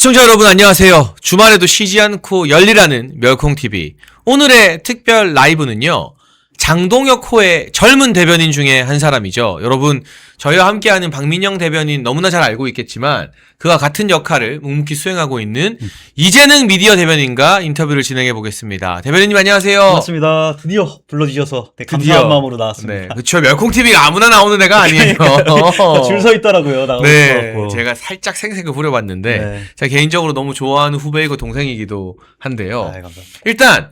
시청자 여러분 안녕하세요. 주말에도 쉬지 않고 열일하는 멸콩TV. 오늘의 특별 라이브는요. 장동혁 호의 젊은 대변인 중에 한 사람이죠. 여러분 저희와 함께하는 박민영 대변인 너무나 잘 알고 있겠지만 그와 같은 역할을 묵묵히 수행하고 있는 이재능 미디어 대변인과 인터뷰를 진행해 보겠습니다. 대변인님 안녕하세요. 반갑습니다. 드디어 불러주셔서 감사한 마음으로 나왔습니다. 네, 그렇죠. 멸콩TV가 아무나 나오는 애가 아니에요. 줄 서 있더라고요. 나오고 네, 제가 살짝 생색을 부려봤는데 네. 제가 개인적으로 너무 좋아하는 후배이고 동생이기도 한데요. 아, 감사합니다. 일단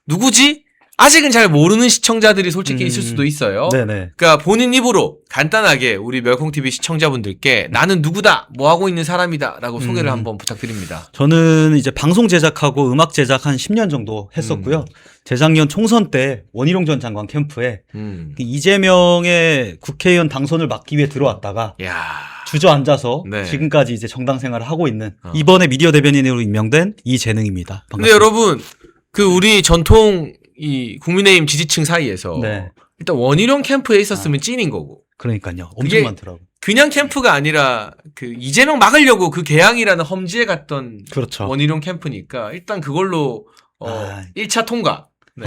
누구지? 아직은 잘 모르는 시청자들이 솔직히 있을 수도 있어요. 네네. 그러니까 본인 입으로 간단하게 우리 멸콩TV 시청자분들께 나는 누구다, 뭐 하고 있는 사람이다 라고 소개를 한번 부탁드립니다. 저는 이제 방송 제작하고 음악 제작 한 10년 정도 했었고요. 재작년 총선 때 원희룡 전 장관 캠프에 이재명의 국회의원 당선을 막기 위해 들어왔다가 야, 주저앉아서 네. 지금까지 이제 정당 생활을 하고 있는 이번에 미디어 대변인으로 임명된 이재능입니다. 반갑습니다. 근데 여러분 그 우리 전통 이 국민의힘 지지층 사이에서 네. 일단 원희룡 캠프에 있었으면 찐인 거고 그러니까요. 그게 엄청 많더라고요. 그냥 캠프가 아니라 그 이재명 막으려고 그 개항이라는 험지에 갔던 그렇죠. 원희룡 캠프니까 일단 그걸로 1차 통과. 네.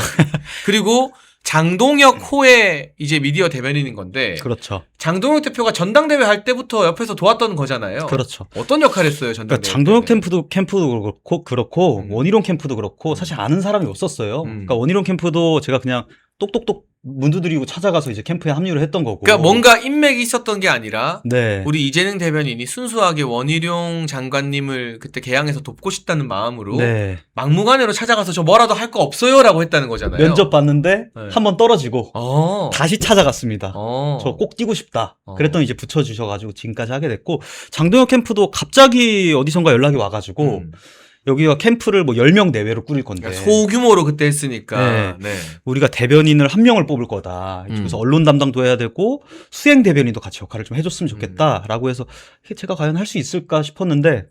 그리고 장동혁 호의 이제 미디어 대변인인 건데 그렇죠. 장동혁 대표가 전당대회 할 때부터 옆에서 도왔던 거잖아요. 그렇죠. 어떤 역할을 했어요, 전당대회? 그러니까 장동혁 때는? 캠프도 그렇고 원희룡 캠프도 그렇고 사실 아는 사람이 없었어요. 그러니까 원희룡 캠프도 제가 그냥 똑똑똑 문두드리고 찾아가서 이제 캠프에 합류를 했던 거고. 그러니까 뭔가 인맥이 있었던 게 아니라 네. 우리 이재능 대변인이 순수하게 원희룡 장관님을 그때 개항해서 돕고 싶다는 마음으로 네. 막무가내로 찾아가서 저 뭐라도 할 거 없어요라고 했다는 거잖아요. 면접 봤는데 네. 한 번 떨어지고 다시 찾아갔습니다. 저 꼭 뛰고 싶다. 그랬더니 이제 붙여주셔가지고 지금까지 하게 됐고 장동혁 캠프도 갑자기 어디선가 연락이 와가지고 여기가 캠프를 뭐 10명 내외로 꾸릴 건데. 그러니까 소규모로 그때 했으니까. 네. 우리가 대변인을 한 명을 뽑을 거다. 그래서 언론 담당도 해야 되고 수행 대변인도 같이 역할을 좀 해줬으면 좋겠다라고 해서 제가 과연 할 수 있을까 싶었는데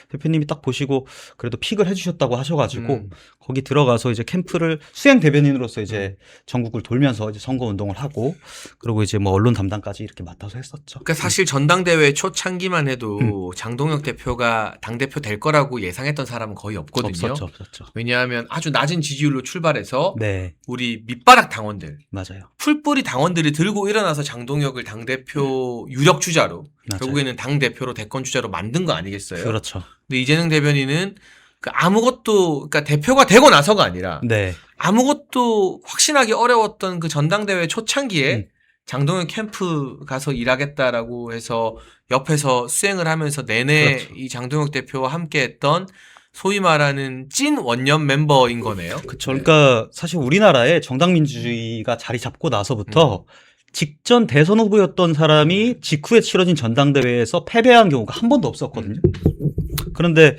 대표님이 딱 보시고 그래도 픽을 해주셨다고 하셔가지고 거기 들어가서 이제 캠프를 수행 대변인으로서 이제 전국을 돌면서 이제 선거 운동을 하고 그리고 이제 뭐 언론 담당까지 이렇게 맡아서 했었죠. 그러니까 사실 전당대회 초창기만 해도 장동혁 대표가 당대표 될 거라고 예상했던 사람은 거의 없거든요. 없었죠. 왜냐하면 아주 낮은 지지율로 출발해서 네. 우리 밑바닥 당원들, 맞아요. 풀뿌리 당원들이 들고 일어나서 장동혁을 당대표 유력 주자로 맞아요. 결국에는 당대표로 대권 주자로 만든 거 아니겠어요? 그렇죠. 근데 이재능 대변인은 그 아무것도 그러니까 대표가 되고 나서가 아니라 네. 아무것도 확신하기 어려웠던 그 전당대회 초창기에 장동혁 캠프 가서 일하겠다라고 해서 옆에서 수행을 하면서 내내 그렇죠. 이 장동혁 대표와 함께했던 소위 말하는 찐 원년 멤버인 거네요. 그렇죠. 그러니까 사실 우리나라에 정당 민주주의가 자리 잡고 나서부터 직전 대선 후보였던 사람이 직후에 치러진 전당대회에서 패배한 경우가 한 번도 없었거든요. 그런데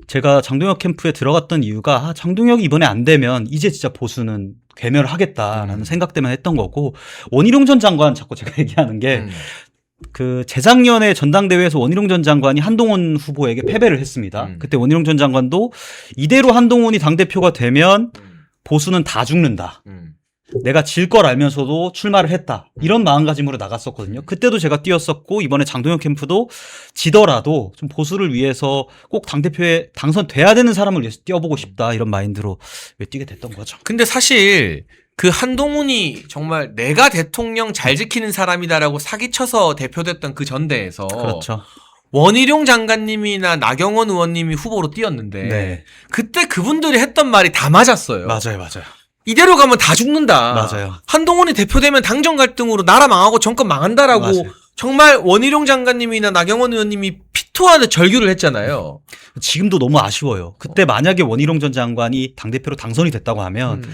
제가 장동혁 캠프에 들어갔던 이유가 장동혁이 이번에 안 되면 이제 진짜 보수는 괴멸을 하겠다라는 생각 때문에 했던 거고 원희룡 전 장관 자꾸 제가 얘기하는 게 그 재작년에 전당대회에서 원희룡 전 장관이 한동훈 후보에게 패배를 했습니다. 그때 원희룡 전 장관도 이대로 한동훈이 당대표가 되면 보수는 다 죽는다. 내가 질 걸 알면서도 출마를 했다. 이런 마음가짐으로 나갔었거든요. 그때도 제가 뛰었었고 이번에 장동혁 캠프도 지더라도 좀 보수를 위해서 꼭 당대표에 당선돼야 되는 사람을 위해서 뛰어보고 싶다. 이런 마인드로 뛰게 됐던 거죠. 근데 사실 그 한동훈이 정말 내가 대통령 잘 지키는 사람이다라고 사기쳐서 대표됐던 그 전대에서 그렇죠. 원희룡 장관님이나 나경원 의원님이 후보로 뛰었는데 네. 그때 그분들이 했던 말이 다 맞았어요. 맞아요. 이대로 가면 다 죽는다. 맞아요. 한동훈이 대표되면 당정 갈등으로 나라 망하고 정권 망한다라고 맞아요. 정말 원희룡 장관님이나 나경원 의원님이 피토하는 절규를 했잖아요. 지금도 너무 아쉬워요. 그때 만약에 원희룡 전 장관이 당대표로 당선이 됐다고 하면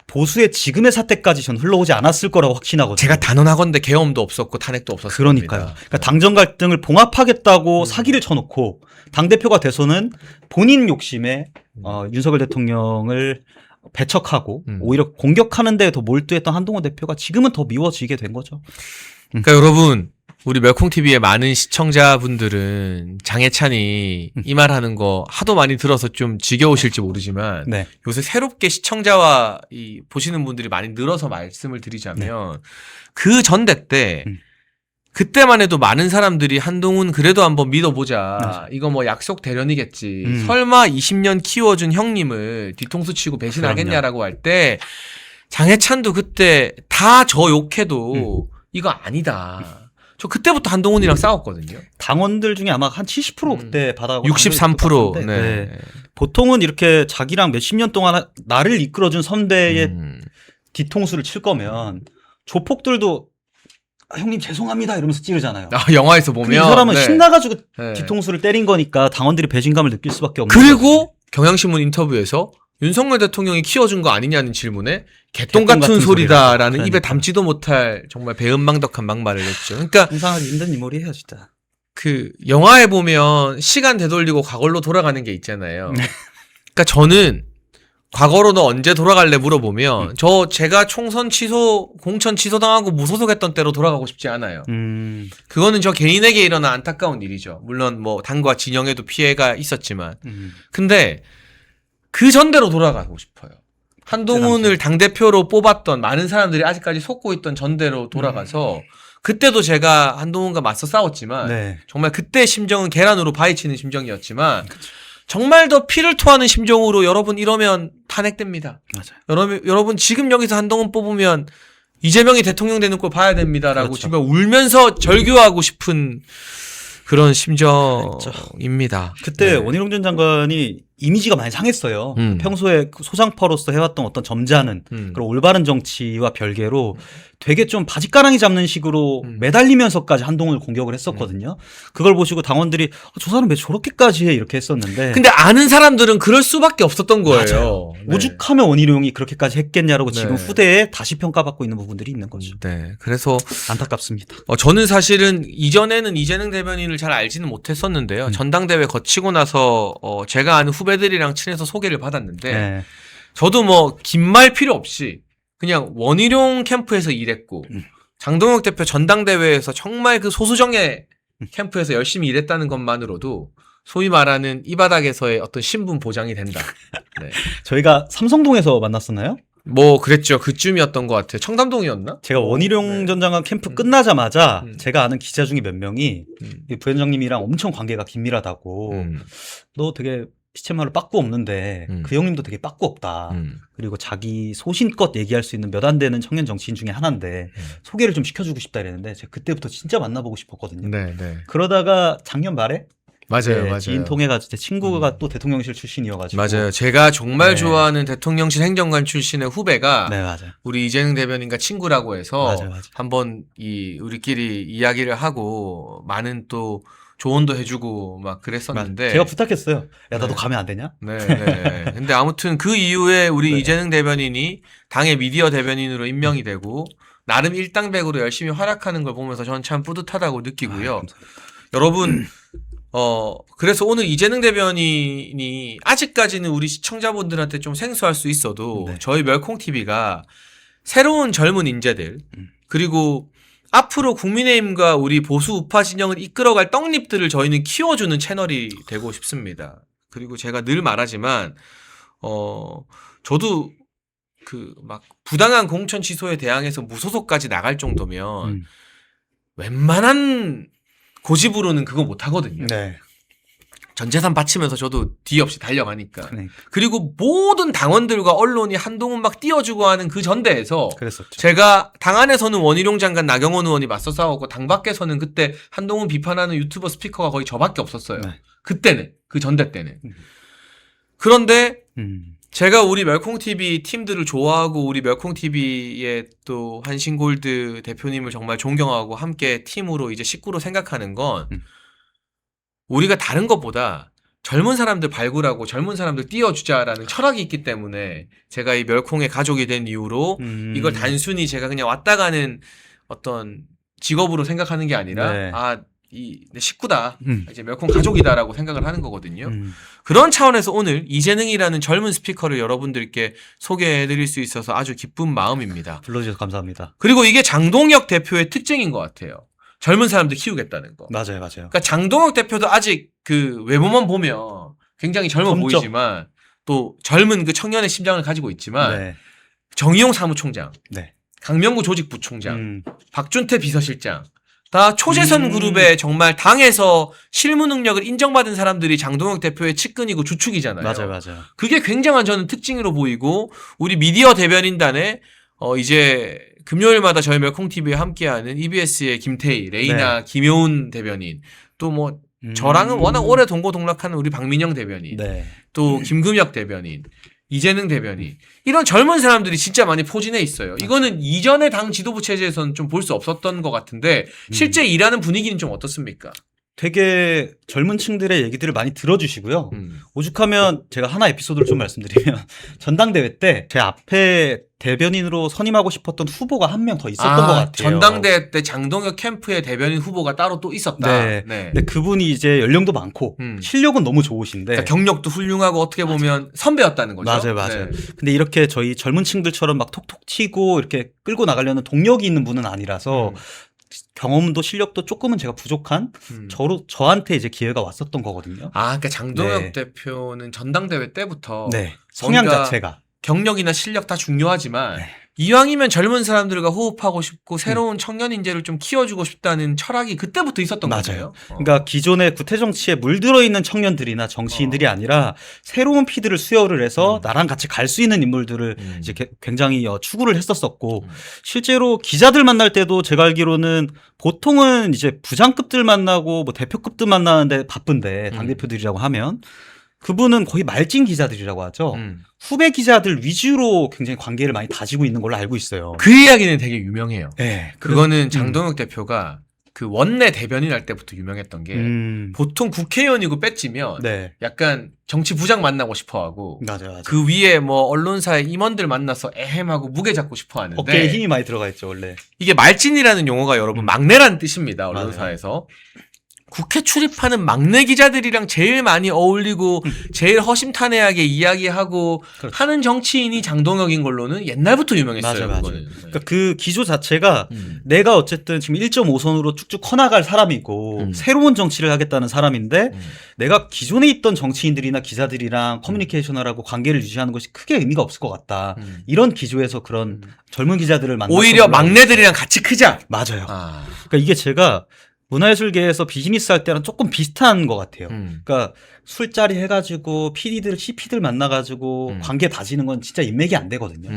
보수의 지금의 사태까지 전 흘러오지 않았을 거라고 확신하거든요. 제가 단언하건대 계엄도 없었고 탄핵도 없었을 그러니까요. 겁니다. 그러니까 당정 갈등을 봉합하겠다고 사기를 쳐놓고 당대표가 돼서는 본인 욕심에 윤석열 대통령을 배척하고 오히려 공격하는 데에 더 몰두했던 한동훈 대표가 지금은 더 미워지게 된 거죠. 그러니까 여러분 우리 멸콩TV의 많은 시청자분들은 장해찬이 이 말하는 거 하도 많이 들어서 좀 지겨우실지 모르지만 네. 요새 새롭게 시청자와 보시는 분들이 많이 늘어서 말씀을 드리자면 그 전대 때 그때만 해도 많은 사람들이 한동훈 그래도 한번 믿어보자. 맞아. 이거 뭐 약속 대련이겠지. 음. 설마 20년 키워준 형님을 뒤통수 치고 배신하겠냐라고 할 때 장해찬도 그때 다 저 욕해도 이거 아니다. 저 그때부터 한동훈이랑 싸웠거든요. 당원들 중에 아마 한 70% 그때 받아가고 63%. 네. 네. 보통은 이렇게 자기랑 몇십 년 동안 나를 이끌어준 선배의 뒤통수를 칠 거면 조폭들도 아, 형님 죄송합니다 이러면서 찌르잖아요. 아, 영화에서 보면 근데 이 사람은 네. 신나가지고 네. 뒤통수를 때린 거니까 당원들이 배신감을 느낄 수밖에 없는 그리고 경향신문 인터뷰에서 윤석열 대통령이 키워준 거 아니냐는 질문에 개똥 같은 소리다라는 그러니까. 입에 담지도 못할 정말 배은망덕한 막말을 했죠. 그러니까 상상하기 힘든 인물이에요 진짜. 그 영화에 보면 시간 되돌리고 과거로 돌아가는 게 있잖아요. 그러니까 저는 과거로 너 언제 돌아갈래 물어보면 제가 총선 취소 공천 취소당하고 무소속했던 때로 돌아가고 싶지 않아요. 그거는 저 개인에게 일어난 안타까운 일이죠. 물론 뭐 당과 진영에도 피해가 있었지만 근데 그 전대로 돌아가고 싶어요. 한동훈을 당대표로 뽑았던 많은 사람들이 아직까지 속고 있던 전대로 돌아가서 그때도 제가 한동훈과 맞서 싸웠지만 네. 정말 그때 심정은 계란으로 바위치는 심정이었지만 정말 더 피를 토하는 심정으로 여러분 이러면 탄핵됩니다. 맞아요. 여러분 지금 여기서 한동훈 뽑으면 이재명이 대통령 되는 걸 봐야 됩니다라고 그렇죠. 정말 울면서 절규하고 싶은 그런 심정입니다. 그때 네. 원희룡 전 장관이 이미지가 많이 상했어요. 평소에 그 소장파로서 해왔던 어떤 점잖은 그런 올바른 정치와 별개로 되게 좀 바짓가랑이 잡는 식으로 매달리면서까지 한동훈을 공격을 했었거든요. 그걸 보시고 당원들이 저 사람 왜 저렇게까지 해 이렇게 했었는데 근데 아는 사람들은 그럴 수밖에 없었던 거예요. 맞아요. 네. 오죽하면 원희룡이 그렇게까지 했겠냐라고 네. 지금 후대에 다시 평가받고 있는 부분들이 있는 거죠. 네. 그래서 안타깝습니다. 저는 사실은 이전에는 이재명 대변인을 잘 알지는 못했었는데요. 전당대회 거치고 나서 제가 아는 후배들이랑 친해서 소개를 받았는데 네. 저도 뭐 긴 말 필요 없이 그냥 원희룡 캠프에서 일했고 장동혁 대표 전당대회에서 정말 그 소수정예 캠프에서 열심히 일했다는 것만으로도 소위 말하는 이 바닥에서의 어떤 신분 보장이 된다. 네. 저희가 삼성동에서 만났었나요? 뭐 그랬죠. 그쯤이었던 것 같아요. 청담동이었나? 제가 원희룡 네. 전 장관 캠프 끝나자마자 제가 아는 기자 중에 몇 명이 이 부위원장님이랑 엄청 관계가 긴밀하다고 너 되게 시체말로 빠꾸 없는데 그 형님도 되게 빠꾸 없다. 그리고 자기 소신껏 얘기할 수 있는 몇 안 되는 청년 정치인 중에 하나인데 소개를 좀 시켜주고 싶다 이랬는데 제가 그때부터 진짜 만나보고 싶었거든요. 네, 네. 그러다가 작년 말에 맞아요, 네, 맞아요. 지인 통해가지고 제 친구가 또 대통령실 출신이어가지고 맞아요. 제가 정말 네. 좋아하는 대통령실 행정관 출신의 후배가 네 맞아요. 우리 이재명 대변인과 친구라고 해서 맞아요. 한번 우리끼리 이야기를 하고 많은 또 조언도 해주고 막 그랬었는데 제가 부탁했어요. 야 나도 네. 가면 안 되냐? 네, 네. 근데 아무튼 그 이후에 우리 네. 이재명 대변인이 당의 미디어 대변인으로 임명이 되고 나름 일당백으로 열심히 활약하는 걸 보면서 저는 참 뿌듯하다고 느끼고요. 여러분 그래서 오늘 이재명 대변인이 아직까지는 우리 시청자분들한테 좀 생소할 수 있어도 네. 저희 멸콩TV가 새로운 젊은 인재들 그리고 앞으로 국민의힘과 우리 보수 우파 진영을 이끌어갈 떡잎들을 저희는 키워주는 채널이 되고 싶습니다. 그리고 제가 늘 말하지만 저도 그 막 부당한 공천 취소에 대항해서 무소속까지 나갈 정도면 웬만한 고집으로는 그거 못 하거든요. 네. 전 재산 바치면서 저도 뒤 없이 달려가니까. 네. 그리고 모든 당원들과 언론이 한동훈 막 띄워주고 하는 그 전대에서 그랬었죠. 제가 당 안에서는 원희룡 장관, 나경원 의원이 맞서 싸웠고 당 밖에서는 그때 한동훈 비판하는 유튜버 스피커가 거의 저밖에 없었어요. 네. 그때는 그 전대 때는. 그런데 제가 우리 멸콩TV 팀들을 좋아하고 우리 멸콩TV의 또 한신골드 대표님을 정말 존경하고 함께 팀으로 이제 식구로 생각하는 건 우리가 다른 것보다 젊은 사람들 발굴하고 젊은 사람들 띄워주자라는 철학이 있기 때문에 제가 이 멸콩의 가족이 된 이후로 이걸 단순히 제가 그냥 왔다 가는 어떤 직업으로 생각하는 게 아니라 네. 내 식구다. 이제 멸콩 가족이다라고 생각을 하는 거거든요. 음. 그런 차원에서 오늘 이재능이라는 젊은 스피커를 여러분들께 소개해드릴 수 있어서 아주 기쁜 마음입니다. 불러주셔서 감사합니다. 그리고 이게 장동혁 대표의 특징인 것 같아요. 젊은 사람들 키우겠다는 거. 맞아요, 맞아요. 그러니까 장동혁 대표도 아직 그 외모만 보면 굉장히 젊어 검적. 보이지만 또 젊은 그 청년의 심장을 가지고 있지만 네. 정의용 사무총장, 네. 강명구 조직부총장, 박준태 비서실장, 다 초재선 그룹의 정말 당에서 실무 능력을 인정받은 사람들이 장동혁 대표의 측근이고 주축이잖아요. 맞아요. 그게 굉장한 저는 특징으로 보이고 우리 미디어 대변인단에 이제 금요일마다 저희 멸콩TV에 함께하는 EBS의 김태희, 레이나, 김효은 대변인 또 뭐 저랑은 워낙 오래 동고동락하는 우리 박민영 대변인 네. 또 김금혁 대변인 이재능 대변인 이런 젊은 사람들이 진짜 많이 포진해 있어요. 이거는 이전의 당 지도부 체제에서는 좀 볼 수 없었던 것 같은데 실제 일하는 분위기는 좀 어떻습니까? 되게 젊은 층들의 얘기들을 많이 들어주시고요. 오죽하면 제가 하나 에피소드를 좀 말씀드리면 전당대회 때 제 앞에 대변인으로 선임하고 싶었던 후보가 한 명 더 있었던 것 같아요. 전당대회 때 장동혁 캠프의 대변인 후보가 따로 또 있었다. 네. 근데 그분이 이제 연령도 많고 실력은 너무 좋으신데 그러니까 경력도 훌륭하고 어떻게 보면 선배였다는 거죠. 맞아요. 네. 근데 이렇게 저희 젊은 층들처럼 막 톡톡 치고 이렇게 끌고 나가려는 동력이 있는 분은 아니라서 경험도 실력도 조금은 제가 부족한 저한테 이제 기회가 왔었던 거거든요. 그러니까 장동혁 대표는 전당대회 때부터 성향 뭔가 자체가 경력이나 실력 다 중요하지만 이왕이면 젊은 사람들과 호흡하고 싶고 새로운 청년 인재를 좀 키워주고 싶다는 철학이 그때부터 있었던 거죠. 그러니까 기존의 구태 정치에 물들어 있는 청년들이나 정치인들이 아니라 새로운 피드를 수혈을 해서 나랑 같이 갈 수 있는 인물들을 이제 굉장히 추구를 했었었고 실제로 기자들 만날 때도 제가 알기로는 보통은 이제 부장급들 만나고 뭐 대표급들 만나는데 바쁜데 당대표들이라고 하면 그분은 거의 말찐 기자들이라고 하죠. 후배 기자들 위주로 굉장히 관계를 많이 다지고 있는 걸로 알고 있어요. 그 이야기는 되게 유명해요. 네, 그거는 장동혁 대표가 그 원내 대변인 할 때부터 유명했던 게 보통 국회의원이고 배지면 약간 정치 부장 만나고 싶어하고 맞아요. 그 위에 뭐 언론사의 임원들 만나서 에헴하고 무게 잡고 싶어하는데 어깨에 힘이 많이 들어가 있죠 원래. 이게 말찐이라는 용어가 여러분 막내라는 뜻입니다. 언론사에서. 국회 출입하는 막내 기자들이랑 제일 많이 어울리고 제일 허심탄회하게 이야기하고 하는 정치인이 장동혁인 걸로는 옛날부터 유명했어요. 맞아요. 그러니까 그 기조 자체가 내가 어쨌든 지금 1.5선으로 쭉쭉 커나갈 사람이고 새로운 정치를 하겠다는 사람인데 내가 기존에 있던 정치인들이나 기자들이랑 커뮤니케이션을 하고 관계를 유지하는 것이 크게 의미가 없을 것 같다. 이런 기조에서 그런 젊은 기자들을 만나서 오히려 막내들이랑 같이 크자. 맞아요. 그러니까 이게 제가 문화예술계에서 비즈니스 할 때랑 조금 비슷한 것 같아요. 그러니까 술자리 해가지고 PD들, CP들 만나가지고 관계 다지는 건 진짜 인맥이 안 되거든요.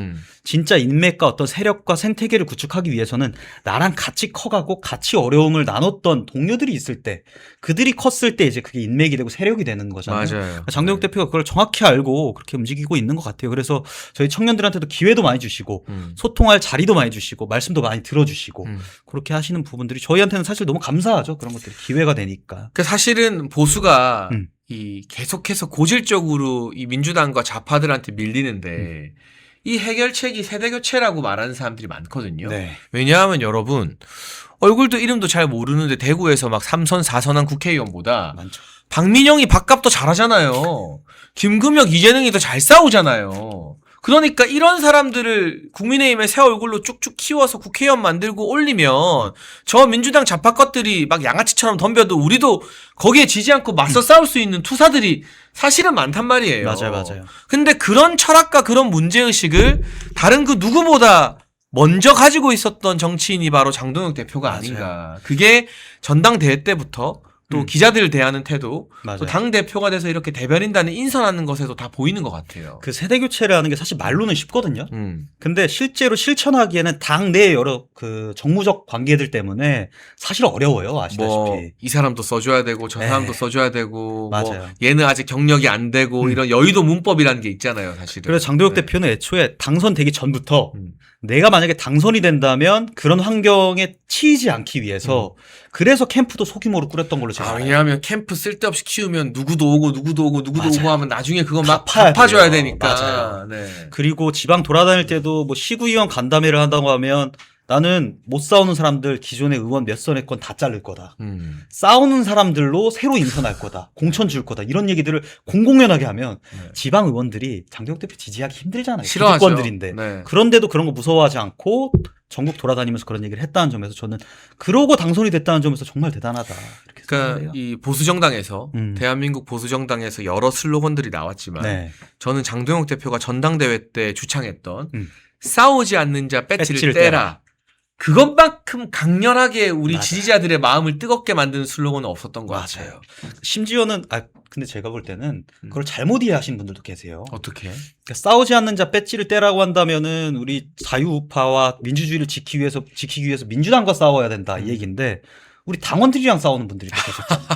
진짜 인맥과 어떤 세력과 생태계를 구축하기 위해서는 나랑 같이 커가고 같이 어려움을 나눴던 동료들이 있을 때 그들이 컸을 때 이제 그게 인맥이 되고 세력이 되는 거잖아요. 맞아요. 장동혁 대표가 그걸 정확히 알고 그렇게 움직이고 있는 것 같아요. 그래서 저희 청년들한테도 기회도 많이 주시고 소통할 자리도 많이 주시고 말씀도 많이 들어주시고 그렇게 하시는 부분들이 저희한테는 사실 너무 감사하죠. 그런 것들이 기회가 되니까. 그 사실은 보수가 이 계속해서 고질적으로 이 민주당과 좌파들한테 밀리는데 이 해결책이 세대교체라고 말하는 사람들이 많거든요. 왜냐하면 여러분 얼굴도 이름도 잘 모르는데 대구에서 막 3선 4선한 국회의원보다 많죠. 박민영이 밥값도 잘하잖아요. 김금혁 이재능이 더 잘 싸우잖아요. 그러니까 이런 사람들을 국민의힘의 새 얼굴로 쭉쭉 키워서 국회의원 만들고 올리면 저 민주당 좌파 것들이 막 양아치처럼 덤벼도 우리도 거기에 지지 않고 맞서 싸울 수 있는 투사들이 사실은 많단 말이에요. 맞아요. 근데 그런 철학과 그런 문제의식을 다른 그 누구보다 먼저 가지고 있었던 정치인이 바로 장동혁 대표가 아닌가. 그게 전당대회 때부터 또 기자들을 대하는 태도, 또 당대표가 돼서 이렇게 대변인단을 인선하는 것에도 다 보이는 것 같아요. 그 세대교체라는 게 사실 말로는 쉽거든요. 근데 실제로 실천하기에는 당 내 여러 그 정무적 관계들 때문에 사실 어려워요. 아시다시피. 뭐 이 사람도 써줘야 되고 저 사람도 써줘야 되고 뭐 얘는 아직 경력이 안 되고 이런 여의도 문법이라는 게 있잖아요. 사실은. 그래서 장동혁 대표는 애초에 당선되기 전부터 내가 만약에 당선이 된다면 그런 환경에 치이지 않기 위해서 그래서 캠프도 소규모로 꾸렸던 걸로 제가 알아요. 왜냐하면 캠프 쓸데없이 키우면 누구도 오고 하면 나중에 그거 막 갚아줘야 되니까. 그리고 지방 돌아다닐 때도 뭐 시구의원 간담회를 한다고 하면 나는 못 싸우는 사람들 기존의 의원 몇 선의 건 다 자를 거다. 싸우는 사람들로 새로 인선할 거다. 공천 줄 거다. 이런 얘기들을 공공연하게 하면 지방 의원들이 장동혁 대표 지지하기 힘들잖아요. 싫어하죠. 기득권들인데. 그런데도 그런 거 무서워하지 않고 전국 돌아다니면서 그런 얘기를 했다는 점에서 저는 그러고 당선이 됐다는 점에서 정말 대단하다. 이렇게 그러니까 이 보수정당에서 대한민국 보수정당에서 여러 슬로건들이 나왔지만 저는 장동혁 대표가 전당대회 때 주창했던 싸우지 않는 자 배지를 떼라. 그것만큼 강렬하게 우리 맞아요. 지지자들의 마음을 뜨겁게 만드는 슬로건은 없었던 것 같아요. 맞아요. 심지어는 근데 제가 볼 때는 그걸 잘못 이해하시는 분들도 계세요. 어떻게? 그러니까 싸우지 않는 자 배지를 떼라고 한다면은 우리 자유우파와 민주주의를 지키기 위해서 민주당과 싸워야 된다 이 얘기인데 우리 당원들이랑 싸우는 분들이 또 계셨잖아요.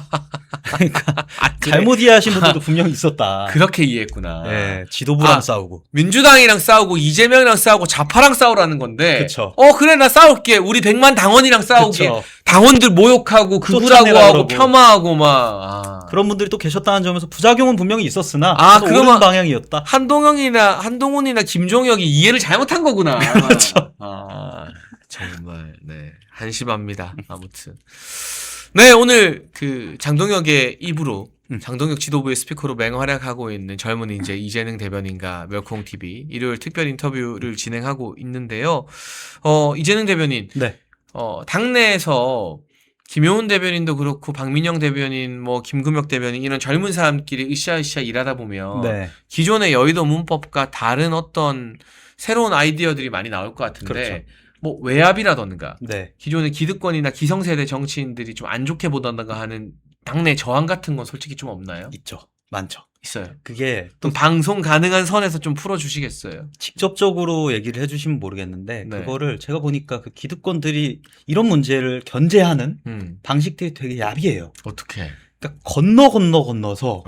그러니까 그래? 잘못 이해하신 분들도 분명히 있었다. 그렇게 이해했구나. 예, 지도부랑 아, 싸우고. 민주당이랑 싸우고 이재명이랑 싸우고 좌파랑 싸우라는 건데. 그쵸. 그래 나 싸울게. 우리 100만 당원이랑 싸우게. 그쵸. 당원들 모욕하고 극우라고 쫓아내라 하고 그러고. 폄하하고 막. 그런 분들이 또 계셨다는 점에서 부작용은 분명히 있었으나 또 그러면 옳은 방향이었다. 한동훈이나 김종혁이 이해를 잘못한 거구나. 그렇죠. 정말 네 한심합니다. 아무튼 네 오늘 그 장동혁의 입으로 장동혁 지도부의 스피커로 맹활약하고 있는 젊은 이제 이재능 대변인과 멸콩 TV 일요일 특별 인터뷰를 진행하고 있는데요. 이재능 대변인 네. 당내에서 김효은 대변인도 그렇고 박민영 대변인 뭐 김금혁 대변인 이런 젊은 사람끼리 으쌰으쌰 일하다 보면 네. 기존의 여의도 문법과 다른 어떤 새로운 아이디어들이 많이 나올 것 같은데 그렇죠. 뭐 외압이라던가 네. 기존의 기득권이나 기성세대 정치인들이 좀 안 좋게 보던가 하는 당내 저항 같은 건 솔직히 좀 없나요? 있죠. 많죠. 있어요. 그게 또 좀 방송 가능한 선에서 좀 풀어주시겠어요? 직접적으로 얘기를 해주시면 모르겠는데 네. 그거를 제가 보니까 그 기득권들이 이런 문제를 견제하는 방식들이 되게 야비해요. 어떻게? 그러니까 건너서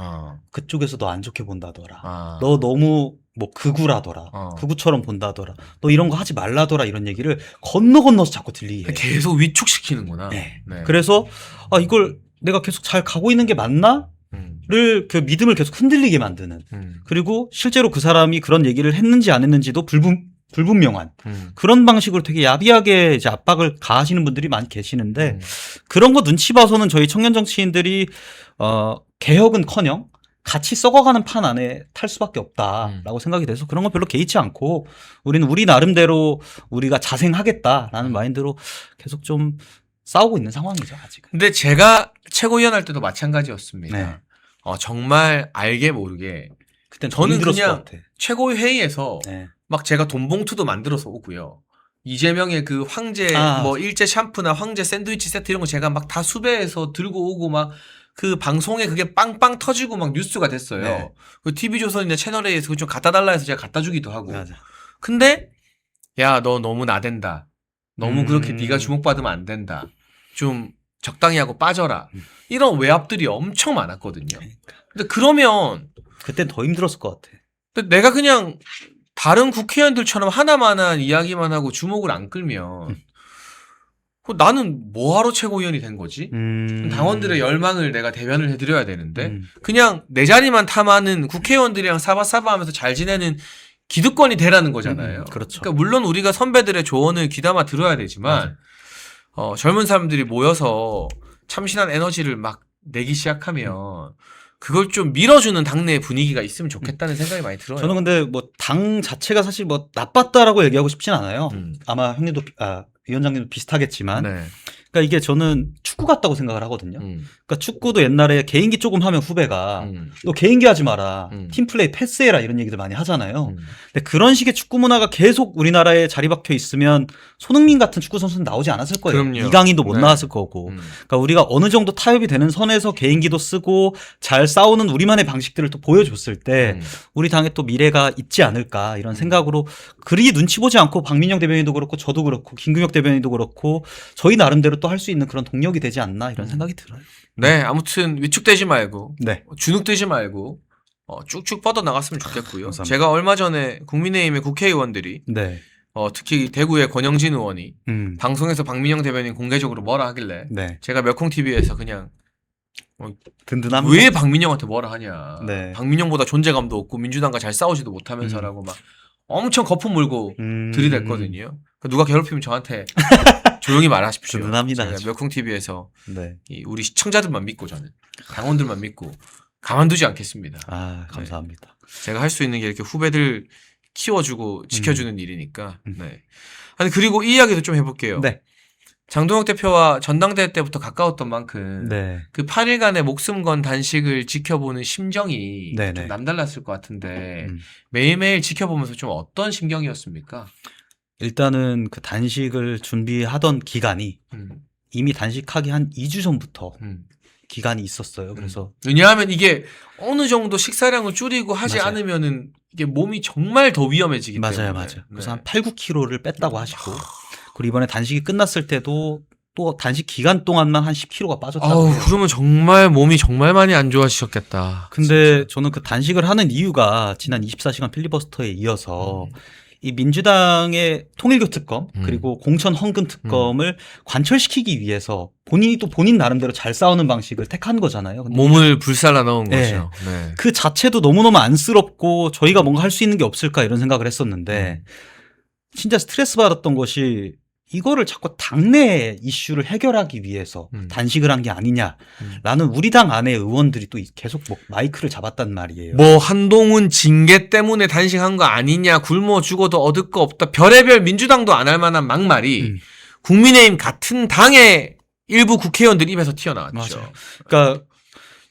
그쪽에서 너 안 좋게 본다더라. 너 너무 뭐 극우라더라. 극우처럼 본다더라. 너 이런 거 하지 말라더라. 이런 얘기를 건너서 자꾸 들리게 해요. 계속 위축시키는구나. 네. 네. 그래서 이걸 내가 계속 잘 가고 있는 게 맞나? 를 그 믿음을 계속 흔들리게 만드는. 그리고 실제로 그 사람이 그런 얘기를 했는지 안 했는지도 불분명한 그런 방식으로 되게 야비하게 이제 압박을 가하시는 분들이 많이 계시는데 그런 거 눈치 봐서는 저희 청년 정치인들이 개혁은커녕 같이 썩어가는 판 안에 탈 수밖에 없다라고 생각이 돼서 그런 건 별로 개의치 않고 우리는 우리 나름대로 우리가 자생하겠다라는 마인드로 계속 좀 싸우고 있는 상황이죠 아직은. 근데 제가 최고위원 할 때도 마찬가지였습니다. 네. 정말 알게 모르게 그땐 더 저는 힘들었을 그냥 것 같아. 최고위 회의에서 네. 막 제가 돈 봉투도 만들어서 오고요. 이재명의 그 황제 뭐 일제 샴푸나 황제 샌드위치 세트 이런 거 제가 막 다 수배해서 들고 오고 막 그 방송에 그게 빵빵 터지고 막 뉴스가 됐어요. 네. 그 TV조선이나 채널A에서 그거 좀 갖다 달라 해서 제가 갖다 주기도 하고. 맞아. 근데 야, 너 너무 나댄다. 너무 그렇게 네가 주목받으면 안 된다. 좀 적당히 하고 빠져라. 이런 외압들이 엄청 많았거든요. 근데 그러면 그땐 더 힘들었을 것 같아. 근데 내가 그냥 다른 국회의원들처럼 하나만한 이야기만 하고 주목을 안 끌면 나는 뭐하러 최고위원이 된 거지? 당원들의 열망을 내가 대변을 해드려야 되는데 그냥 내 자리만 탐하는 국회의원들이랑 사바사바하면서 잘 지내는 기득권이 되라는 거잖아요. 그렇죠. 그러니까 물론 우리가 선배들의 조언을 귀담아 들어야 되지만 젊은 사람들이 모여서 참신한 에너지를 막 내기 시작하면 그걸 좀 밀어주는 당내 분위기가 있으면 좋겠다는 생각이 많이 들어요. 저는 근데 뭐 당 자체가 사실 뭐 나빴다라고 얘기하고 싶진 않아요. 아마 형님도 위원장님도 비슷하겠지만 네. 그러니까 이게 저는 축구 같다고 생각을 하거든요. 그러니까 축구도 옛날에 개인기 조금 하면 후배가 너 개인기 하지 마라. 팀플레이 패스해라 이런 얘기들 많이 하잖아요. 근데 그런 식의 축구 문화가 계속 우리나라에 자리 박혀 있으면 손흥민 같은 축구 선수는 나오지 않았을 거예요. 그럼요. 이강인도 못 네. 나왔을 거고. 그러니까 우리가 어느 정도 타협이 되는 선에서 개인기도 쓰고 잘 싸우는 우리만의 방식들을 또 보여줬을 때 우리 당에 또 미래가 있지 않을까 이런 생각으로 그리 눈치 보지 않고 박민영 대변인도 그렇고 저도 그렇고 김금혁 대변인도 그렇고 저희 나름대로 또 할 수 있는 그런 동력이 되지 않나 이런 생각이 들어요. 네, 아무튼 위축되지 말고 네. 주눅되지 말고 쭉쭉 뻗어 나갔으면 좋겠고요. 감사합니다. 제가 얼마 전에 국민의힘의 국회의원들이 네. 특히 대구의 권영진 의원이 음. 방송에서 박민영 대변인 공개적으로 뭐라 하길래 네. 제가 멸콩TV에서 그냥 든든합니다. 왜 박민영한테 뭐라 하냐. 네. 박민영보다 존재감도 없고 민주당과 잘 싸우지도 못하면서라고 막 엄청 거품 물고 들이댔거든요. 그러니까 누가 괴롭히면 저한테 조용히 말하십시오. 든든합니다. 제가 멸콩TV에서 네. 우리 시청자들만 믿고 저는 당원들만 믿고 가만두지 않겠습니다. 감사합니다. 제가 할 수 있는 게 이렇게 후배들 키워주고 지켜주는 일이니까. 네. 아니 그리고 이 이야기도 좀 해볼게요. 네. 장동혁 대표와 전당대회 때부터 가까웠던 만큼 네. 그 8일간의 목숨 건 단식을 지켜보는 심정이 네네. 좀 남달랐을 것 같은데 매일매일 지켜보면서 좀 어떤 심경이었습니까? 일단은 그 단식을 준비하던 기간이 이미 단식하기 한 2주 전부터 기간이 있었어요. 그래서 왜냐하면 이게 어느 정도 식사량을 줄이고 하지 맞아요. 않으면은 이게 몸이 정말 더 위험해지기 맞아요, 때문에. 맞아요. 그래서 네. 한 8, 9kg를 뺐다고 하시고 그리고 이번에 단식이 끝났을 때도 또 단식 기간 동안만 한 10kg가 빠졌다고 아우, 해요. 그러면 정말 몸이 정말 많이 안 좋아지셨겠다. 근데 저는 그 단식을 하는 이유가 지난 24시간 필리버스터에 이어서 이 민주당의 통일교 특검 그리고 공천 헌금 특검을 관철시키기 위해서 본인이 또 본인 나름대로 잘 싸우는 방식을 택한 거잖아요. 근데 몸을 불살라 넣은 네. 거죠. 네. 그 자체도 너무너무 안쓰럽고 저희가 뭔가 할 수 있는 게 없을까 이런 생각을 했었는데 진짜 스트레스 받았던 것이 이거를 자꾸 당내 이슈를 해결하기 위해서 단식을 한 게 아니냐라는 우리 당 안에 의원들이 또 계속 뭐 마이크를 잡았단 말이에요. 뭐 한동훈 징계 때문에 단식한 거 아니냐, 굶어 죽어도 얻을 거 없다, 별의별 민주당도 안 할 만한 막말이 국민의힘 같은 당의 일부 국회의원들 입에서 튀어나왔죠. 맞아요. 그러니까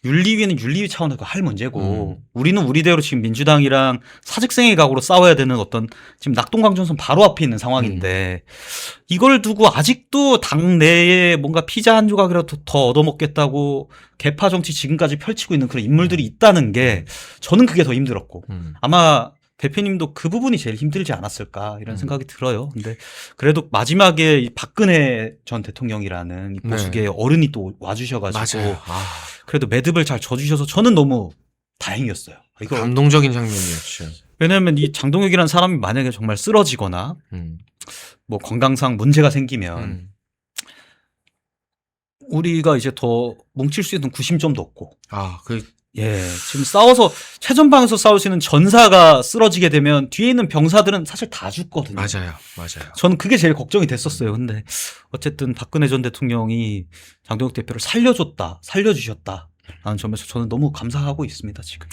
윤리위는 윤리위 차원에서 할 문제고 우리는 우리대로 지금 민주당이랑 사직생의 각오로 싸워야 되는 어떤 지금 낙동강전선 바로 앞에 있는 상황인데 이걸 두고 아직도 당내에 뭔가 피자 한 조각이라도 더 얻어먹겠다고 개파 정치 지금까지 펼치고 있는 그런 인물들이 있다는 게 저는 그게 더 힘들었고 아마 대표님도 그 부분이 제일 힘들지 않았을까 이런 생각이 들어요. 근데 그래도 마지막에 이 박근혜 전 대통령이라는 이 보수계의 어른이 또 와주셔가지고 맞아요. 아, 그래도 매듭을 잘 져주셔서 저는 너무 다행이었어요. 이거 감동적인 장면이었죠. 왜냐하면 이 장동혁이라는 사람이 만약에 정말 쓰러지거나 뭐 건강상 문제가 생기면 우리가 이제 더 뭉칠 수 있는 구심점도 없고 아, 지금 싸워서 최전방에서 싸우시는 전사가 쓰러지게 되면 뒤에 있는 병사들은 사실 다 죽거든요. 맞아요. 저는 그게 제일 걱정이 됐었어요. 근데 어쨌든 박근혜 전 대통령이 장동혁 대표를 살려주셨다. 라는 점에서 저는 너무 감사하고 있습니다, 지금.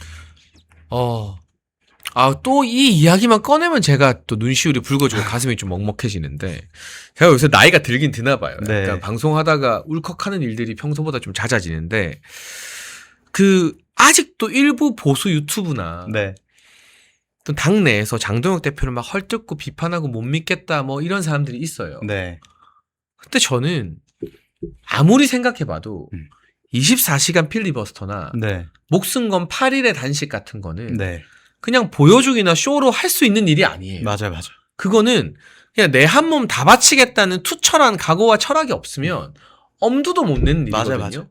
또 이 이야기만 꺼내면 제가 또 눈시울이 붉어지고 가슴이 좀 먹먹해지는데, 제가 요새 나이가 들긴 드나 봐요. 네. 약간 방송하다가 울컥하는 일들이 평소보다 좀 잦아지는데, 아직도 일부 보수 유튜브나 네. 또 당내에서 장동혁 대표를 막 헐뜯고 비판하고 못 믿겠다 뭐 이런 사람들이 있어요. 네. 근데 저는 아무리 생각해봐도 24시간 필리버스터나 네. 목숨 건 8일의 단식 같은 거는 네. 그냥 보여주기나 쇼로 할 수 있는 일이 아니에요. 맞아요. 그거는 그냥 내 한 몸 다 바치겠다는 투철한 각오와 철학이 없으면 엄두도 못 내는 일이거든요. 맞아요.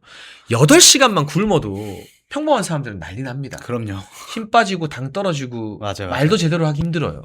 8시간만 굶어도 평범한 사람들은 난리 납니다. 그럼요. 힘 빠지고 당 떨어지고 맞아요. 말도 제대로 하기 힘들어요.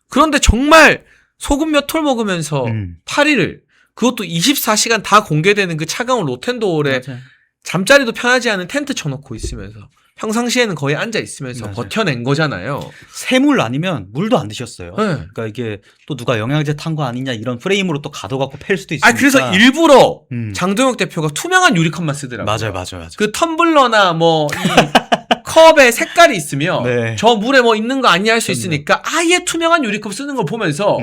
그런데 정말 소금 몇 톨 먹으면서 8일을, 그것도 24시간 다 공개되는 그 차가운 로텐도어에 맞아요. 잠자리도 편하지 않은 텐트 쳐놓고 있으면서 평상시에는 거의 앉아 있으면서 맞아요. 버텨낸 거잖아요. 새물 아니면 물도 안 드셨어요. 네. 그러니까 이게 또 누가 영양제 탄 거 아니냐 이런 프레임으로 또 가둬갖고 팰 수도 있으니까. 그래서 일부러 음. 장동혁 대표가 투명한 유리컵만 쓰더라고요. 맞아요. 그 텀블러나 뭐 이 컵에 색깔이 있으면 네. 저 물에 뭐 있는 거 아니냐 할 수 있으니까 아예 투명한 유리컵 쓰는 걸 보면서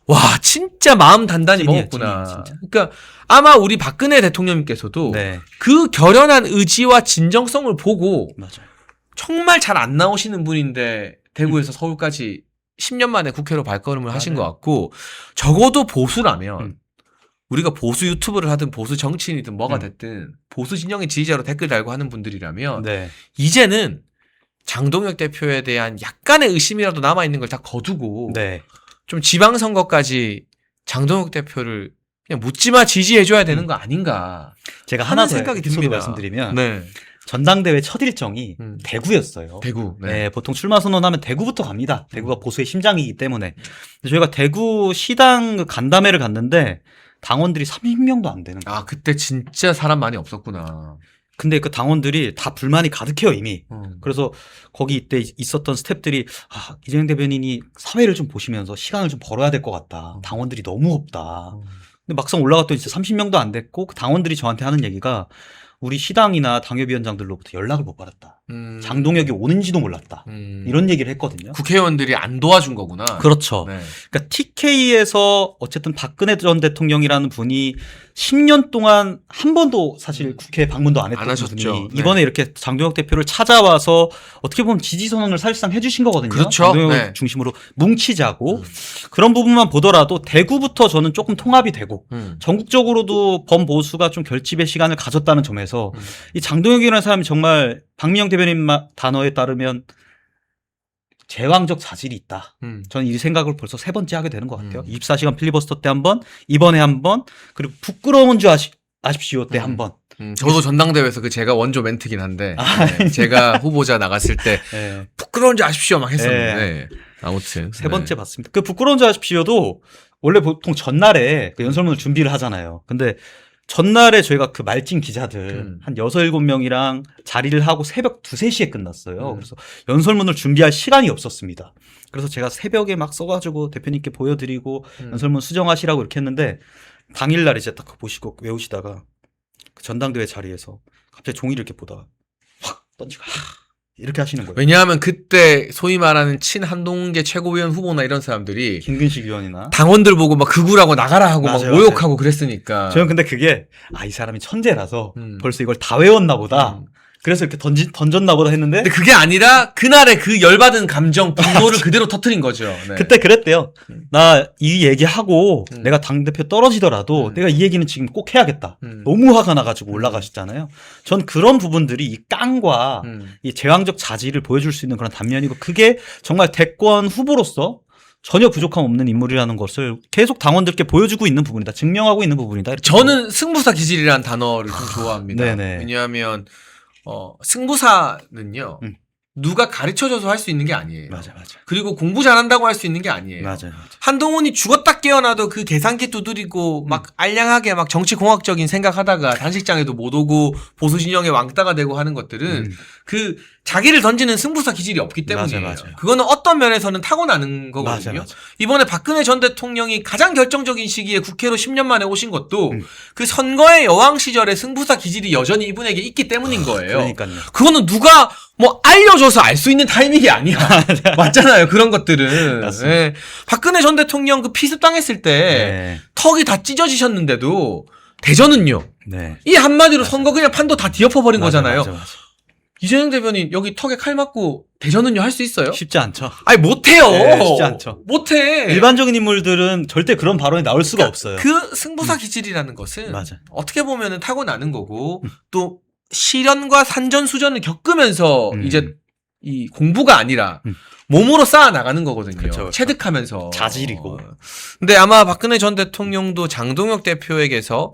와, 진짜 마음 단단히 찐이에요, 먹었구나. 찐이에요, 진짜. 그러니까 아마 우리 박근혜 대통령님께서도 네. 그 결연한 의지와 진정성을 보고 맞아요. 정말 잘 안 나오시는 분인데 대구에서 서울까지 10년 만에 국회로 발걸음을 하신 것 같고, 적어도 보수라면 우리가 보수 유튜브를 하든 보수 정치인이든 뭐가 됐든 보수 진영의 지지자로 댓글 달고 하는 분들이라면 네. 이제는 장동혁 대표에 대한 약간의 의심이라도 남아있는 걸 다 거두고 네. 좀 지방선거까지 장동혁 대표를 그냥 묻지마 지지해줘야 되는 거 아닌가 제가 하는 하나 더 생각이 에피소드 듭니다. 말씀드리면 네. 전당대회 첫 일정이 대구였어요. 대구. 네. 보통 출마 선언하면 대구부터 갑니다. 대구가 보수의 심장이기 때문에. 근데 저희가 대구 시당 그 간담회를 갔는데 당원들이 30명도 안 되는 거예요. 그때 진짜 사람 많이 없었구나. 근데 그 당원들이 다 불만이 가득해요, 이미. 그래서 거기 이때 있었던 스태프들이 이재명 대변인이 사회를 좀 보시면서 시간을 좀 벌어야 될 것 같다. 당원들이 너무 없다. 근데 막상 올라갔더니 진짜 30명도 안 됐고 그 당원들이 저한테 하는 얘기가 우리 시당이나 당협위원장들로부터 연락을 못 받았다. 장동혁이 오는지도 몰랐다. 이런 얘기를 했거든요. 국회의원들이 안 도와준 거구나. 그렇죠. 네. 그러니까 TK에서 어쨌든 박근혜 전 대통령이라는 분이 10년 동안 한 번도 사실 국회 방문도 안 했던 안 하셨죠. 분이 네. 이번에 이렇게 장동혁 대표를 찾아와서 어떻게 보면 지지 선언을 사실상 해주신 거거든요. 그렇죠. 장동혁을 네. 중심으로 뭉치자고 그런 부분만 보더라도 대구부터 저는 조금 통합이 되고 전국적으로도 범보수가 좀 결집의 시간을 가졌다는 점에서 이 장동혁이라는 사람이 정말 박민영 대변인 단어에 따르면 제왕적 자질이 있다. 저는 이 생각을 벌써 세 번째 하게 되는 것 같아요. 24시간 필리버스터 때 한 번, 이번에 한 번, 그리고 부끄러운 줄 아십시오 때 한 번. 저도 전당대회에서 그 제가 원조 멘트긴 한데 네. 제가 후보자 나갔을 때 네. 부끄러운 줄 아십시오 막 했었는데 아무튼 세 번째 봤습니다. 그 부끄러운 줄 아십시오도 원래 보통 전날에 그 연설문을 준비를 하잖아요. 근데 전날에 저희가 그 말진 기자들 한 6, 7명이랑 자리를 하고 새벽 2, 3시에 끝났어요. 그래서 연설문을 준비할 시간이 없었습니다. 그래서 제가 새벽에 막 써가지고 대표님께 보여드리고 연설문 수정하시라고 이렇게 했는데 당일날 이제 딱 보시고 외우시다가 그 전당대회 자리에서 갑자기 종이를 이렇게 보다가 확 던지고 이렇게 하시는 거예요. 왜냐하면 그때 소위 말하는 친한동계 최고위원 후보나 이런 사람들이 김근식 의원이나 당원들 보고 막 극우라고 나가라 하고 맞아요, 막 모욕하고 그랬으니까. 저는 근데 그게 이 사람이 천재라서 벌써 이걸 다 외웠나 보다. 그래서 이렇게 던졌나 보다 했는데 근데 그게 아니라 그날의 그 열받은 감정, 분노를 그대로 터뜨린 거죠. 네. 그때 그랬대요. 나 이 얘기하고 내가 당대표 떨어지더라도 내가 이 얘기는 지금 꼭 해야겠다. 너무 화가 나가지고 올라가셨잖아요. 전 그런 부분들이 이 깡과 이 제왕적 자질을 보여줄 수 있는 그런 단면이고 그게 정말 대권 후보로서 전혀 부족함 없는 인물이라는 것을 계속 당원들께 보여주고 있는 부분이다. 증명하고 있는 부분이다. 이렇게 저는 승부사 기질이라는 단어를 좀 좋아합니다. 네네. 왜냐하면 승부사는요. 누가 가르쳐줘서 할 수 있는 게 아니에요. 맞아. 그리고 공부 잘한다고 할 수 있는 게 아니에요. 맞아. 한동훈이 죽었다 깨어나도 그 계산기 두드리고 막 알량하게 막 정치공학적인 생각하다가 단식장에도 못 오고 보수 진영의 왕따가 되고 하는 것들은 그 자기를 던지는 승부사 기질이 없기 때문이에요. 맞아요. 그거는 어떤 면에서는 타고나는 거거든요. 맞아. 이번에 박근혜 전 대통령이 가장 결정적인 시기에 국회로 10년 만에 오신 것도 그 선거의 여왕 시절에 승부사 기질이 여전히 이분에게 있기 때문인 거예요. 그러니까요. 그거는 누가 뭐 알려줘서 알 수 있는 타이밍이 아니야. 맞잖아요. 그런 것들은. 맞습니다. 예. 박근혜 전 대통령 그 피습 당했을 때 턱이 다 찢어지셨는데도 대전은요. 네. 이 한마디로 선거 그냥 판도 다 뒤엎어버린 거잖아요. 맞아. 이재명 대변인 여기 턱에 칼 맞고 대전은요 할 수 있어요? 쉽지 않죠. 아니 못해요. 네, 쉽지 않죠. 못해. 일반적인 인물들은 절대 그런 발언이 나올 수가 없어요. 그 승부사 기질이라는 것은 맞아. 어떻게 보면은 타고나는 거고 또 시련과 산전수전을 겪으면서 이제 이 공부가 아니라 몸으로 쌓아 나가는 거거든요. 그쵸. 체득하면서. 자질이고. 근데 아마 박근혜 전 대통령도 장동혁 대표에게서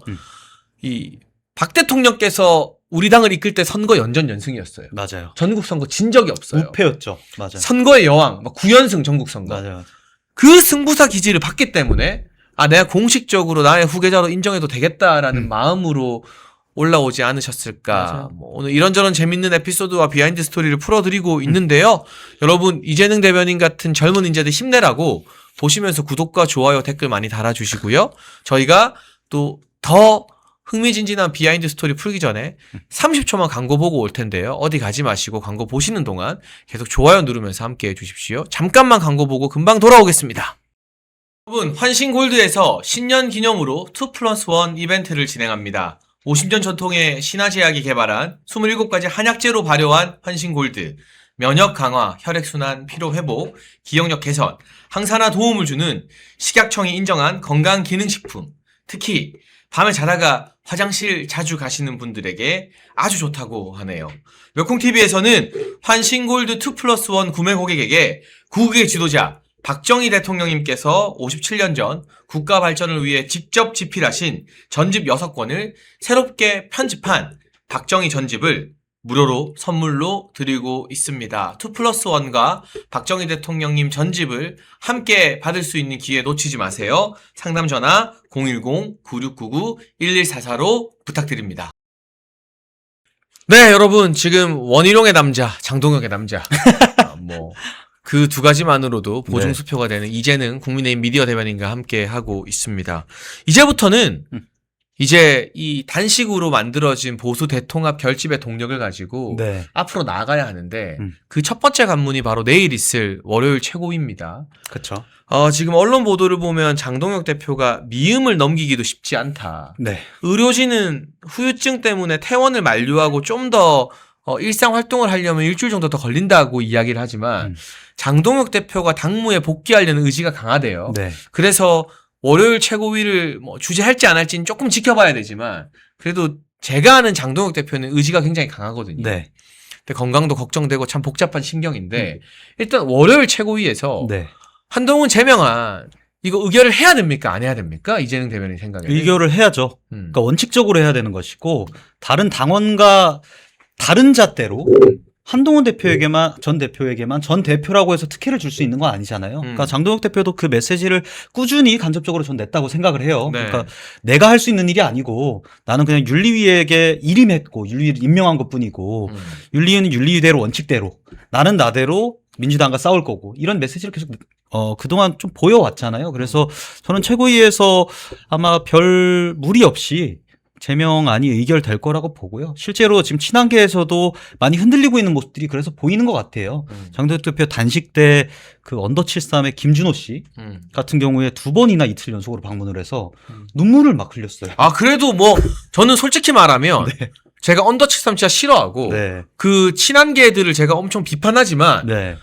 이 박 대통령께서 우리 당을 이끌 때 선거 연전연승이었어요. 맞아요. 전국 선거 진 적이 없어요. 무패였죠. 맞아요. 선거의 여왕, 막 9연승 전국 선거. 맞아요. 그 승부사 기질을 받기 때문에 내가 공식적으로 나의 후계자로 인정해도 되겠다라는 마음으로 올라오지 않으셨을까. 맞아요. 오늘 이런저런 재밌는 에피소드와 비하인드 스토리를 풀어드리고 있는데요. 여러분 이재능 대변인 같은 젊은 인재들 힘내라고 보시면서 구독과 좋아요 댓글 많이 달아주시고요. 저희가 또 더 흥미진진한 비하인드 스토리 풀기 전에 30초만 광고 보고 올 텐데요. 어디 가지 마시고 광고 보시는 동안 계속 좋아요 누르면서 함께 해주십시오. 잠깐만 광고 보고 금방 돌아오겠습니다. 여러분 환신골드에서 신년 기념으로 2+1 이벤트를 진행합니다. 50년 전통의 신화제약이 개발한 27가지 한약재로 발효한 환신골드, 면역 강화, 혈액순환, 피로회복, 기억력 개선, 항산화 도움을 주는 식약청이 인정한 건강기능식품, 특히 밤에 자다가 화장실 자주 가시는 분들에게 아주 좋다고 하네요. 멸콩TV에서는 환신골드 2+1 구매 고객에게 구국의 지도자 박정희 대통령님께서 57년 전 국가 발전을 위해 직접 집필하신 전집 6권을 새롭게 편집한 박정희 전집을 무료로 선물로 드리고 있습니다. 2+1과 박정희 대통령님 전집을 함께 받을 수 있는 기회 놓치지 마세요. 상담 전화 010-9699-1144로 부탁드립니다. 네, 여러분 지금 원희룡의 남자, 장동혁의 남자 그 두 가지만으로도 보증수표가 되는 이재능 국민의힘 미디어 대변인과 함께 하고 있습니다. 이제부터는 이제 이 단식으로 만들어진 보수 대통합 결집의 동력을 가지고 네. 앞으로 나아가야 하는데 음. 그 첫 번째 관문이 바로 내일 있을 월요일 최고위입니다. 그렇죠. 지금 언론 보도를 보면 장동혁 대표가 미음을 넘기기도 쉽지 않다. 네. 의료진은 후유증 때문에 퇴원을 만료하고 좀 더 일상 활동을 하려면 일주일 정도 더 걸린다고 이야기를 하지만 장동혁 대표가 당무에 복귀하려는 의지가 강하대요. 네. 그래서 월요일 최고위를 뭐 주재할지 안 할지는 조금 지켜봐야 되지만 그래도 제가 아는 장동혁 대표는 의지가 굉장히 강하거든요. 네. 근데 건강도 걱정되고 참 복잡한 신경인데 일단 월요일 최고위에서 네. 한동훈 제명안 이거 의결을 해야 됩니까? 안 해야 됩니까? 이재명 대변인 생각에. 의결을 해야죠. 그러니까 원칙적으로 해야 되는 것이고 다른 당원과 다른 잣대로 한동훈 대표에게만 전 대표라고 해서 특혜를 줄 수 있는 건 아니잖아요. 그러니까 장동혁 대표도 그 메시지를 꾸준히 간접적으로 전 냈다고 생각을 해요. 네. 그러니까 내가 할 수 있는 일이 아니고 나는 그냥 윤리위에게 일임했고 윤리위를 임명한 것뿐이고 윤리위는 윤리위대로 원칙대로 나는 나대로 민주당과 싸울 거고 이런 메시지를 계속 그동안 좀 보여왔잖아요. 그래서 저는 최고위에서 아마 별 무리 없이 제명안이 의결될 거라고 보고요. 실제로 지금 친한계에서도 많이 흔들리고 있는 모습들이 그래서 보이는 것 같아요. 장동혁 대표 단식 때 그 언더73의 김준호 씨 같은 경우에 2번이나 이틀 연속으로 방문을 해서 눈물을 막 흘렸어요. 그래도 뭐 저는 솔직히 말하면 네. 제가 언더73 진짜 싫어하고 네. 그 친한계들을 제가 엄청 비판하지만 네.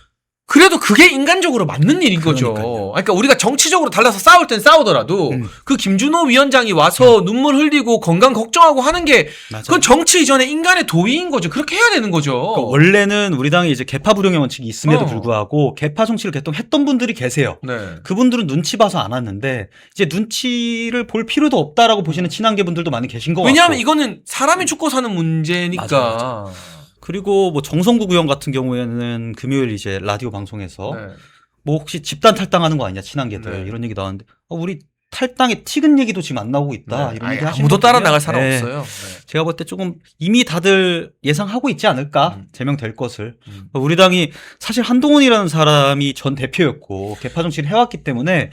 그래도 그게 인간적으로 맞는 일인 거죠. 그러니까요. 그러니까 우리가 정치적으로 달라서 싸울 땐 싸우더라도 그 김준호 위원장이 와서 눈물 흘리고 건강 걱정하고 하는 게 맞아요. 그건 정치 이전의 인간의 도의인 거죠. 그렇게 해야 되는 거죠. 그러니까 원래는 우리 당이 이제 개파 불용의 원칙이 있음에도 불구하고 개파 정치를 개통했던 분들이 계세요. 네. 그분들은 눈치 봐서 안 왔는데 이제 눈치를 볼 필요도 없다라고 보시는 친한계 분들도 많이 계신 것 같고. 왜냐하면 이거는 사람이 죽고 사는 문제니까. 맞아요. 그리고 뭐 정성국 의원 같은 경우에는 금요일 이제 라디오 방송에서 네. 뭐 혹시 집단 탈당하는 거 아니냐 친한계들 네. 이런 얘기 나왔는데 우리 탈당의 튀은 얘기도 지금 안 나오고 있다 네. 이런 얘기 아니, 하시는 아무도 따라 거거든요. 나갈 사람 네. 없어요. 네. 제가 볼 때 조금 이미 다들 예상하고 있지 않을까 제명될 것을. 우리 당이 사실 한동훈이라는 사람이 전 대표였고 개파 정치를 해왔기 때문에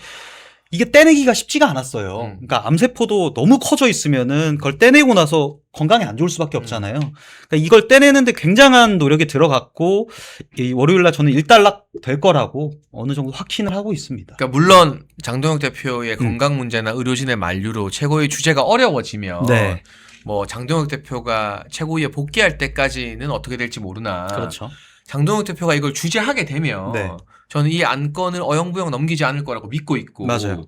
이게 떼내기가 쉽지가 않았어요. 그러니까 암세포도 너무 커져 있으면은 그걸 떼내고 나서 건강에 안 좋을 수밖에 없잖아요. 그러니까 이걸 떼내는데 굉장한 노력이 들어갔고 이 월요일날 저는 일단락 될 거라고 어느 정도 확신을 하고 있습니다. 그러니까 물론 장동혁 대표의 건강 문제나 의료진의 만류로 최고위 주제가 어려워지면 네. 뭐 장동혁 대표가 최고위에 복귀할 때까지는 어떻게 될지 모르나 그렇죠. 장동혁 대표가 이걸 주재하게 되면 네. 저는 이 안건을 어영부영 넘기지 않을 거라고 믿고 있고 맞아요.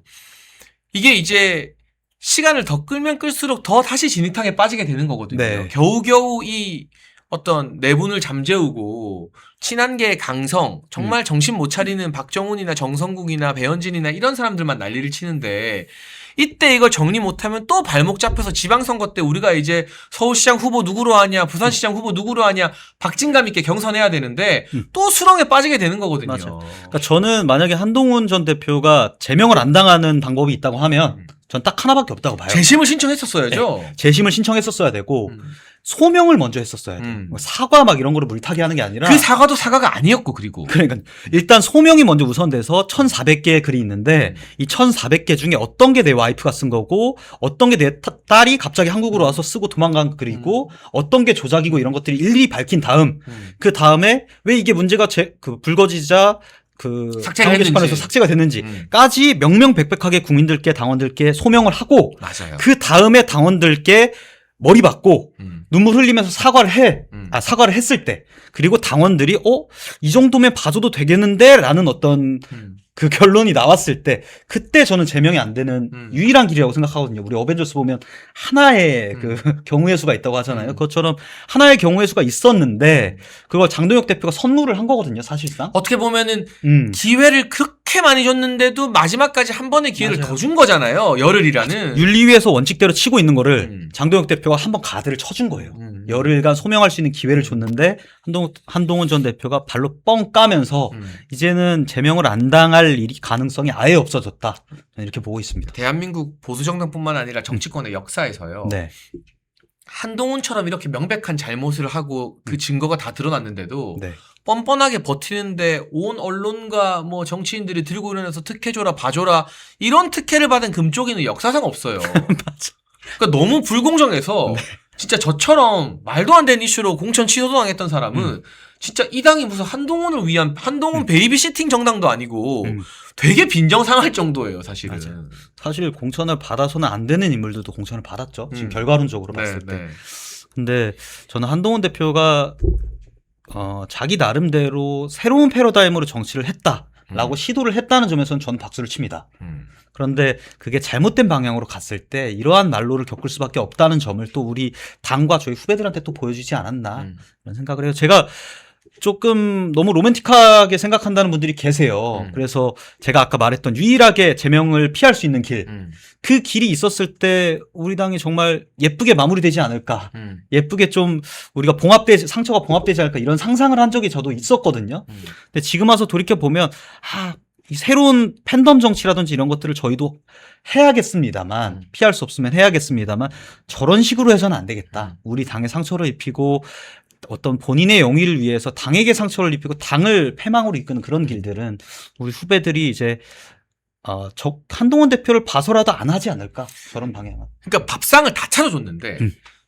이게 이제 시간을 더 끌면 끌수록 더 다시 진흙탕에 빠지게 되는 거거든요. 네. 겨우겨우 이 어떤 내분을 잠재우고 친한계의 강성 정말 정신 못 차리는 박정훈이나 정성국이나 배현진이나 이런 사람들만 난리를 치는데 이때 이걸 정리 못하면 또 발목 잡혀서 지방선거 때 우리가 이제 서울시장 후보 누구로 하냐 부산시장 후보 누구로 하냐 박진감 있게 경선해야 되는데 또 수렁에 빠지게 되는 거거든요. 맞아요. 그러니까 저는 만약에 한동훈 전 대표가 제명을 안 당하는 방법이 있다고 하면 전 딱 하나밖에 없다고 봐요. 재심을 신청했었어야죠. 네. 재심을 신청했었어야 되고 소명을 먼저 했었어야 돼요. 뭐 사과 막 이런 거를 물타기 하는 게 아니라 그 사과도 사과가 아니었고 그리고 그러니까 일단 소명이 먼저 우선돼서 1,400개의 글이 있는데 이 1,400개 중에 어떤 게 내 와이프가 쓴 거고 어떤 게 내 딸이 갑자기 한국으로 와서 쓰고 도망간 글이고 어떤 게 조작이고 이런 것들이 일일이 밝힌 다음 그 다음에 왜 이게 문제가 불거지자 그 삭제가 게시판에서 했는지. 삭제가 됐는지까지 명명백백하게 국민들께 당원들께 소명을 하고 맞아요. 그 다음에 당원들께 머리 받고 눈물 흘리면서 사과를 사과를 했을 때 그리고 당원들이 이 정도면 봐줘도 되겠는데 라는 어떤 그 결론이 나왔을 때 그때 저는 제명이 안 되는 유일한 길이라고 생각하거든요. 우리 어벤져스 보면 하나의 그 경우의 수가 있다고 하잖아요. 그것처럼 하나의 경우의 수가 있었는데 그걸 장동혁 대표가 선물을 한 거거든요. 사실상. 어떻게 보면은 기회를 그렇게 많이 줬는데도 마지막까지 한 번의 기회를 맞아요. 더 준 거잖아요. 열흘이라는. 윤리위에서 원칙대로 치고 있는 거를 장동혁 대표가 한번 가드를 쳐준 거예요. 열흘간 소명할 수 있는 기회를 줬는데 한동훈 전 대표가 발로 뻥 까면서 이제는 제명을 안 당할 일이 가능성이 아예 없어졌다. 저는 이렇게 보고 있습니다. 대한민국 보수정당뿐만 아니라 정치권의 역사에서요. 네. 한동훈처럼 이렇게 명백한 잘못을 하고 그 증거가 다 드러났는데도 네. 뻔뻔하게 버티는데 온 언론과 뭐 정치인들이 들고 일어나서 특혜줘라 봐줘라 이런 특혜를 받은 금쪽이는 역사상 없어요. 맞아. 그러니까 너무 불공정해서 네. 진짜 저처럼 말도 안 되는 이슈로 공천 취소도 당했던 사람은 진짜 이 당이 무슨 한동훈을 위한 한동훈 베이비시팅 정당도 아니고 되게 빈정상할 정도예요, 사실은. 맞아요. 사실 공천을 받아서는 안 되는 인물들도 공천을 받았죠. 지금 결과론적으로 봤을 때. 네. 근데 저는 한동훈 대표가 자기 나름대로 새로운 패러다임으로 정치를 했다라고 시도를 했다는 점에서는 저는 박수를 칩니다. 그런데 그게 잘못된 방향으로 갔을 때 이러한 난로를 겪을 수밖에 없다는 점을 또 우리 당과 저희 후배들한테 또 보여주지 않았나 그런 생각을 해요. 제가 조금 너무 로맨틱하게 생각한다는 분들이 계세요. 그래서 제가 아까 말했던 유일하게 제명을 피할 수 있는 길, 그 길이 있었을 때 우리 당이 정말 예쁘게 마무리되지 않을까, 예쁘게 좀 우리가 상처가 봉합되지 않을까 이런 상상을 한 적이 저도 있었거든요. 근데 지금 와서 돌이켜 보면 이 새로운 팬덤 정치라든지 이런 것들을 저희도 해야겠습니다만, 피할 수 없으면 해야겠습니다만 저런 식으로 해서는 안 되겠다. 우리 당에 상처를 입히고 어떤 본인의 영위를 위해서 당에게 상처를 입히고 당을 패망으로 이끄는 그런 길들은 우리 후배들이 이제 한동훈 대표를 봐서라도 안 하지 않을까, 저런 방향은. 그러니까 밥상을 다 차려줬는데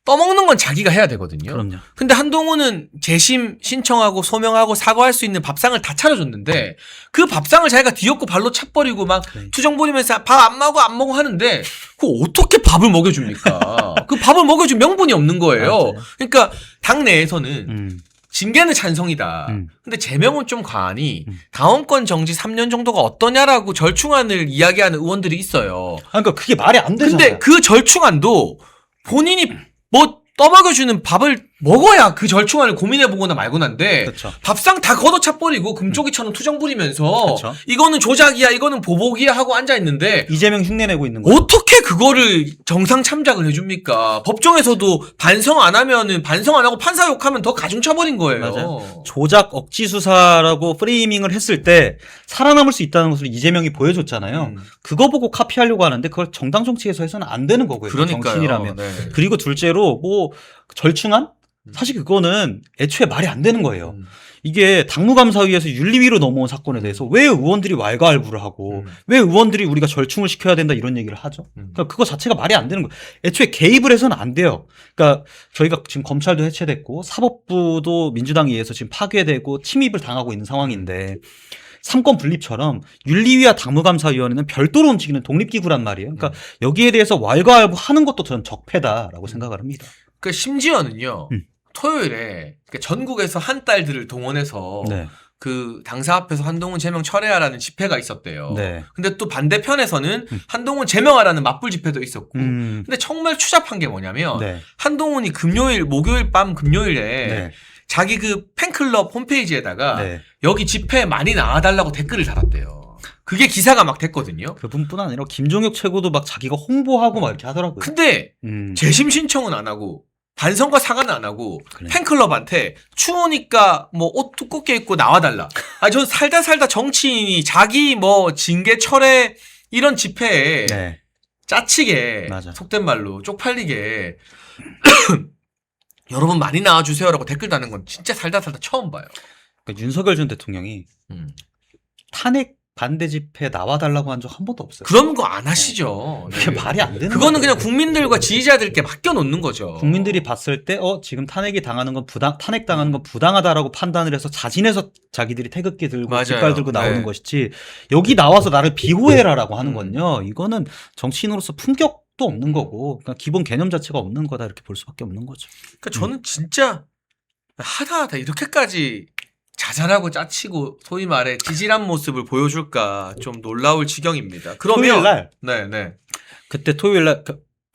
떠먹는 건 자기가 해야 되거든요. 그럼요. 근데 한동훈은 재심 신청하고 소명하고 사과할 수 있는 밥상을 다 차려줬는데 그 밥상을 자기가 뒤엎고 발로 차버리고 막 투정 부리면서 밥 안 먹어 하는데 그 어떻게 밥을 먹여줍니까? 그 밥을 먹여줄 명분이 없는 거예요. 맞아요. 그러니까 당 내에서는 징계는 찬성이다. 근데 제명은 좀 과하니 당원권 정지 3년 정도가 어떠냐라고 절충안을 이야기하는 의원들이 있어요. 그러니까 그게 말이 안 되잖아요. 근데 그 절충안도 본인이 뭐 떠먹여주는 밥을 먹어야 그 절충안을 고민해보거나 말고난데 그렇죠. 밥상 다 걷어차버리고 금쪽이처럼 투정 부리면서 그렇죠. 이거는 조작이야 이거는 보복이야 하고 앉아있는데 이재명 흉내내고 있는 거예요. 어떻게 그거를 정상 참작을 해줍니까? 법정에서도 반성 안 하고 판사 욕하면 더 가중 쳐버린 거예요. 맞아요. 조작 억지 수사라고 프레이밍을 했을 때 살아남을 수 있다는 것을 이재명이 보여줬잖아요. 그거 보고 카피하려고 하는데 그걸 정당 정치에서 해서는 안 되는 거고요. 그러니까요. 정치인이라면. 네. 그리고 둘째로 뭐 절충안? 사실 그거는 애초에 말이 안 되는 거예요. 이게 당무감사위에서 윤리위로 넘어온 사건에 대해서 왜 의원들이 왈가왈부를 하고 왜 의원들이 우리가 절충을 시켜야 된다 이런 얘기를 하죠. 그러니까 그거 자체가 말이 안 되는 거예요. 애초에 개입을 해서는 안 돼요. 그러니까 저희가 지금 검찰도 해체됐고 사법부도 민주당에 의해서 지금 파괴되고 침입을 당하고 있는 상황인데 삼권 분립처럼 윤리위와 당무감사위원회는 별도로 움직이는 독립기구란 말이에요. 그러니까 여기에 대해서 왈가왈부 하는 것도 저는 적폐다라고 생각을 합니다. 그 심지어는요. 토요일에 전국에서 한딸들을 동원해서 네. 그 당사 앞에서 한동훈 제명 철회하라는 집회가 있었대요. 네. 근데 또 반대편에서는 한동훈 제명하라는 맞불 집회도 있었고. 근데 정말 추잡한 게 뭐냐면 네. 한동훈이 목요일 밤 금요일에 네. 자기 그 팬클럽 홈페이지에다가 네. 여기 집회에 많이 나와달라고 댓글을 달았대요. 그게 기사가 막 됐거든요. 그분뿐 아니라 김종혁 최고도 막 자기가 홍보하고 막 이렇게 하더라고요. 근데 재심 신청은 안 하고 반성과 사과는 안 하고 그래. 팬클럽한테 추우니까 뭐 옷 두껍게 입고 나와달라. 전 살다 정치인이 자기 뭐 징계 철회 이런 집회에 네. 짜치게 맞아. 속된 말로 쪽팔리게 여러분 많이 나와주세요라고 댓글 다는 건 진짜 살다 처음 봐요. 그러니까 윤석열 전 대통령이 탄핵 반대 집회 나와달라고 한 적 한 번도 없어요. 그런 거 안 하시죠. 그게 말이 안 되는 그거는 거예요. 그냥 국민들과 지지자들께 맡겨놓는 거죠. 국민들이 봤을 때 지금 탄핵 당하는 건 부당하다라고 판단을 해서 자진해서 자기들이 태극기 들고 맞아요. 깃발 들고 나오는 네. 것이지 여기 나와서 나를 비호해라라고 하는 건요. 이거는 정치인으로서 품격도 없는 거고 그러니까 기본 개념 자체가 없는 거다 이렇게 볼 수밖에 없는 거죠. 그러니까 저는 진짜 하다 이렇게까지 자잘하고 짜치고 소위 말해 찌질한 모습을 보여줄까 좀 놀라울 지경입니다. 그러면 토요일 날 네네. 그때 토요일 날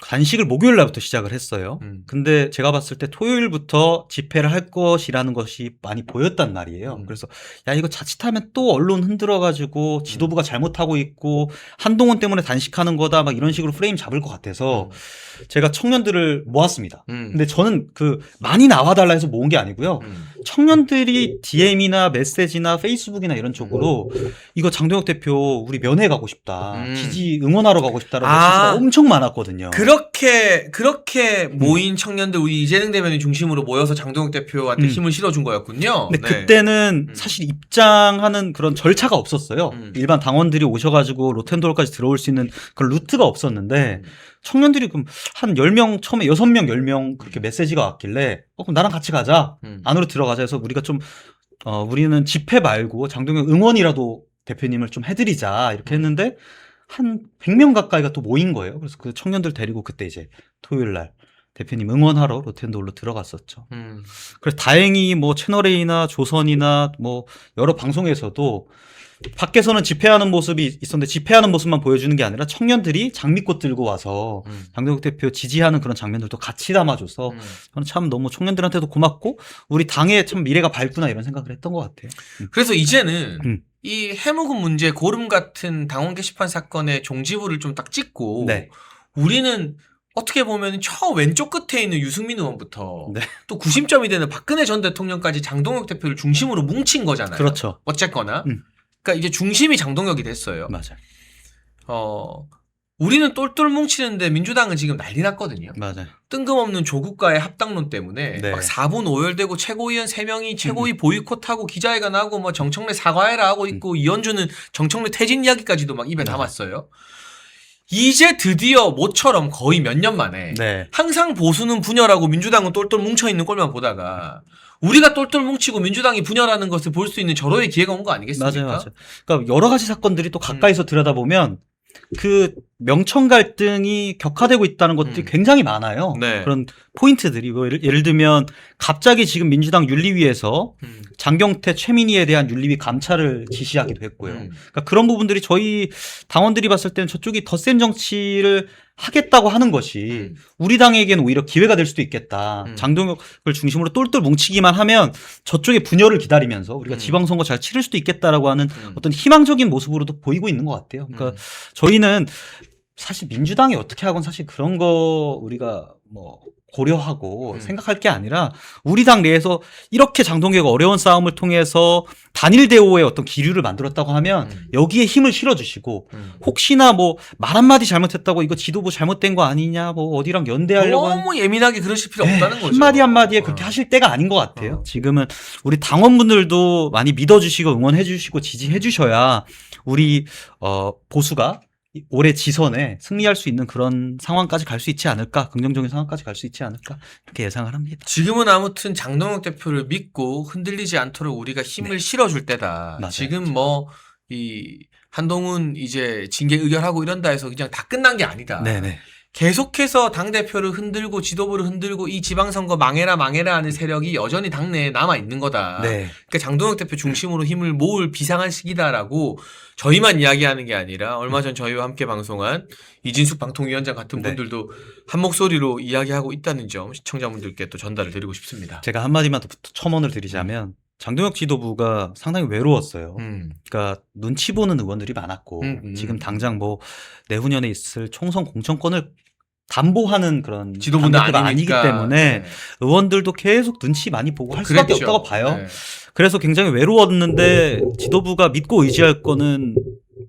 단식을 목요일 날부터 시작을 했어요. 근데 제가 봤을 때 토요일부터 집회를 할 것이라는 것이 많이 보였단 말이에요. 그래서 야 이거 자칫하면 또 언론 흔들어가지고 지도부가 잘못하고 있고 한동훈 때문에 단식하는 거다 막 이런 식으로 프레임 잡을 것 같아서 제가 청년들을 모았습니다. 근데 저는 많이 나와달라 해서 모은 게 아니고요. 청년들이 DM이나 메시지나 페이스북이나 이런 쪽으로 이거 장동혁 대표 우리 면회 가고 싶다. 지지 응원하러 가고 싶다라는 메시지가 엄청 많았거든요. 그렇게 모인 청년들 우리 이재명 대변인 중심으로 모여서 장동혁 대표한테 힘을 실어준 거였군요. 근데 네. 그때는 사실 입장하는 그런 절차가 없었어요. 일반 당원들이 오셔가지고 로텐도어까지 들어올 수 있는 그런 루트가 없었는데 청년들이 그럼 한 10명, 처음에 6명, 10명 그렇게 메시지가 왔길래, 그럼 나랑 같이 가자. 안으로 들어가자 해서 우리가 좀, 우리는 집회 말고 장동혁 응원이라도 대표님을 좀 해드리자. 이렇게 했는데, 한 100명 가까이가 또 모인 거예요. 그래서 그 청년들 데리고 그때 이제 토요일 날 대표님 응원하러 롯텐도홀로 들어갔었죠. 그래서 다행히 뭐 채널A나 조선이나 뭐 여러 방송에서도 밖에서는 집회하는 모습이 있었는데 집회하는 모습만 보여주는 게 아니라 청년들이 장미꽃 들고 와서 장동혁 대표 지지하는 그런 장면들도 같이 담아줘서 저는 참 너무 청년들한테도 고맙고 우리 당의 참 미래가 밝구나 이런 생각을 했던 것 같아요. 그래서 이제는 이 해묵은 문제 고름 같은 당원 게시판 사건의 종지부를 좀 딱 찍고 네. 우리는 어떻게 보면 저 왼쪽 끝에 있는 유승민 의원부터 네. 또 구심점이 되는 박근혜 전 대통령까지 장동혁 대표를 중심으로 뭉친 거잖아요. 그렇죠. 어쨌거나. 그러니까 이제 중심이 장동혁이 됐어요. 맞아요. 우리는 똘똘 뭉치는데 민주당은 지금 난리 났거든요. 맞아요. 뜬금없는 조국과의 합당론 때문에 네. 막 4분 오열되고 최고위원 3명이 최고위 보이콧하고 기자회견하고 뭐 정청래 사과해라 하고 있고 이현주는 정청래 퇴진 이야기까지도 막 입에 담았어요. 이제 드디어 모처럼 거의 몇 년 만에 네. 항상 보수는 분열하고 민주당은 똘똘 뭉쳐있는 꼴만 보다가 우리가 똘똘 뭉치고 민주당이 분열하는 것을 볼 수 있는 절호의 기회가 온 거 아니겠습니까? 맞아요. 그러니까 여러 가지 사건들이 또 가까이서 들여다보면 그 명청 갈등이 격화되고 있다는 것들이 굉장히 많아요. 네. 그런 포인트들이 뭐 예를 들면 갑자기 지금 민주당 윤리위에서 장경태, 최민희에 대한 윤리위 감찰을 지시하기도 했고요. 그러니까 그런 부분들이 저희 당원들이 봤을 때는 저쪽이 더 센 정치를 하겠다고 하는 것이 우리 당에게는 오히려 기회가 될 수도 있겠다. 장동혁을 중심으로 똘똘 뭉치기만 하면 저쪽의 분열을 기다리면서 우리가 지방선거 잘 치를 수도 있겠다라고 하는 어떤 희망적인 모습으로도 보이고 있는 것 같아요. 그러니까 저희는 사실 민주당이 어떻게 하건 사실 그런 거 우리가 뭐 고려하고 생각할 게 아니라 우리 당 내에서 이렇게 장동혁이 어려운 싸움을 통해서 단일 대오의 어떤 기류를 만들었다고 하면 여기에 힘을 실어주시고 혹시나 뭐 말 한마디 잘못했다고 이거 지도부 잘못된 거 아니냐 뭐 어디랑 연대하려고 너무 예민하게 그러실 필요 없다는 거죠. 한마디 한마디에 그렇게 하실 때가 아닌 것 같아요. 지금은 우리 당원분들도 많이 믿어주시고 응원해주시고 지지해주셔야 우리 보수가 올해 지선에 승리할 수 있는 그런 상황까지 갈 수 있지 않을까, 긍정적인 상황까지 갈 수 있지 않을까 이렇게 예상을 합니다. 지금은 아무튼 장동혁 대표를 믿고 흔들리지 않도록 우리가 힘을 실어줄 때다. 맞아요. 지금 뭐 이 한동훈 이제 징계 의결하고 이런다 해서 그냥 다 끝난 게 아니다. 네네. 계속해서 당대표를 흔들고 지도부를 흔들고 이 지방선거 망해라 하는 세력이 여전히 당내에 남아있는 거다. 네. 그러니까 장동혁 대표 중심으로 힘을 모을 비상한 시기다라고 저희만 이야기하는 게 아니라 얼마 전 저희와 함께 방송한 이진숙 방통위원장 같은 네. 분들도 한 목소리로 이야기하고 있다는 점 시청자분들께 또 전달을 드리고 싶습니다. 제가 한마디만 더 첨언을 드리자면 장동혁 지도부가 상당히 외로웠어요. 그러니까 눈치 보는 의원들이 많았고 지금 당장 뭐 내후년에 있을 총선 공천권을 담보하는 그런 지도부는 당대표가 아니기 아니니까. 때문에 네. 의원들도 계속 눈치 많이 보고 할 수밖에 그랬죠. 없다고 봐요. 네. 그래서 굉장히 외로웠는데 지도부가 믿고 의지할 거는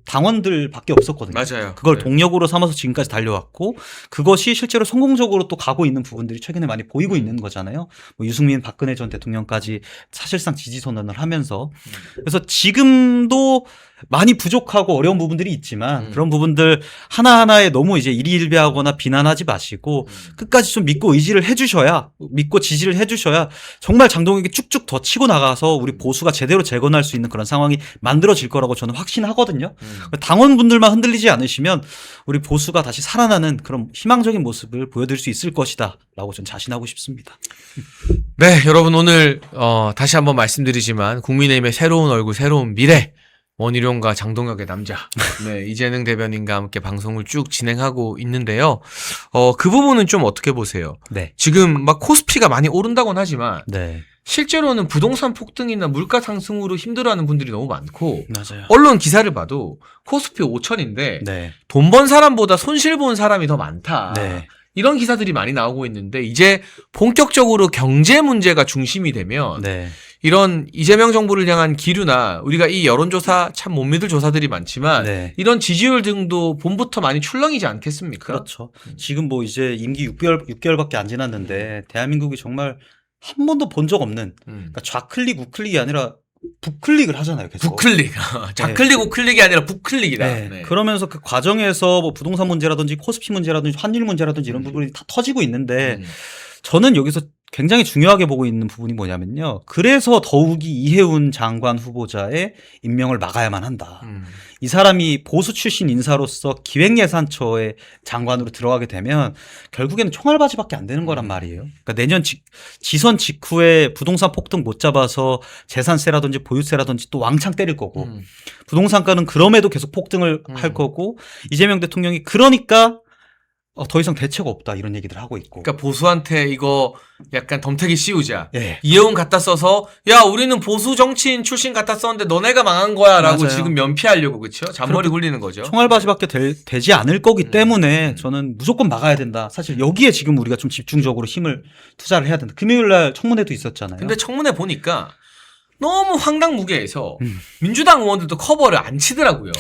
당원들밖에 없었거든요. 맞아요. 그걸 네. 동력으로 삼아서 지금까지 달려왔고 그것이 실제로 성공적으로 또 가고 있는 부분들이 최근에 많이 보이고 있는 거잖아요. 뭐 유승민, 박근혜 전 대통령까지 사실상 지지 선언을 하면서 그래서 지금도 많이 부족하고 어려운 부분들이 있지만 그런 부분들 하나하나에 너무 이제 일희일비하거나 비난하지 마시고 끝까지 좀 믿고 의지를 해주셔야 믿고 지지를 해주셔야 정말 장동혁이 쭉쭉 더 치고 나가서 우리 보수가 제대로 재건할 수 있는 그런 상황이 만들어질 거라고 저는 확신하거든요. 당원분들만 흔들리지 않으시면 우리 보수가 다시 살아나는 그런 희망적인 모습을 보여드릴 수 있을 것이다 라고 저는 자신하고 싶습니다. 네, 여러분 오늘 다시 한번 말씀드리지만 국민의힘의 새로운 얼굴, 새로운 미래 원희룡과 장동혁의 남자, 네, 이재능 대변인과 함께 방송을 쭉 진행하고 있는데요. 그 부분은 좀 어떻게 보세요? 네. 지금 막 코스피가 많이 오른다고는 하지만 네. 실제로는 부동산 폭등이나 물가 상승으로 힘들어하는 분들이 너무 많고 맞아요. 언론 기사를 봐도 코스피 5천인데 네. 돈 번 사람보다 손실 본 사람이 더 많다. 네. 이런 기사들이 많이 나오고 있는데 이제 본격적으로 경제 문제가 중심이 되면 네. 이런 이재명 정부를 향한 기류나 우리가 이 여론조사 참 못 믿을 조사들이 많지만 네. 이런 지지율 등도 봄부터 많이 출렁이지 않겠습니까? 그렇죠. 지금 뭐 이제 임기 6개월밖에 안 지났는데 대한민국이 정말 한 번도 본 적 없는 그러니까 좌클릭 우클릭이 아니라 부클릭을 하잖아요. 계속. 부클릭. 좌클릭 우클릭이 아니라 부클릭이다. 네. 네. 그러면서 그 과정에서 뭐 부동산 문제라든지 코스피 문제라든지 환율 문제라든지 이런 부분이 다 터지고 있는데 저는 여기서 굉장히 중요하게 보고 있는 부분이 뭐냐면요. 그래서 더욱이 이해운 장관 후보자의 임명을 막아야만 한다. 이 사람이 보수 출신 인사로서 기획예산처의 장관으로 들어가게 되면 결국에는 총알바지밖에 안 되는 거란 말이에요. 그러니까 내년 지선 직후에 부동산 폭등 못 잡아서 재산세라든지 보유세라든지 또 왕창 때릴 거고 부동산가는 그럼에도 계속 폭등을 할 거고 이재명 대통령이 그러니까 더 이상 대책 없다 이런 얘기들 하고 있고. 그러니까 보수한테 이거 약간 덤태기 씌우자. 예. 이해운 갖다 써서 야 우리는 보수 정치인 출신 갖다 썼는데 너네가 망한 거야라고 맞아요. 지금 면피하려고 그렇죠? 잔머리 굴리는 거죠. 총알바지밖에 되지 않을 거기 때문에 저는 무조건 막아야 된다. 사실 여기에 지금 우리가 좀 집중적으로 힘을 투자를 해야 된다. 금요일 날 청문회도 있었잖아요. 근데 청문회 보니까 너무 황당무계해서 민주당 의원들도 커버를 안 치더라고요.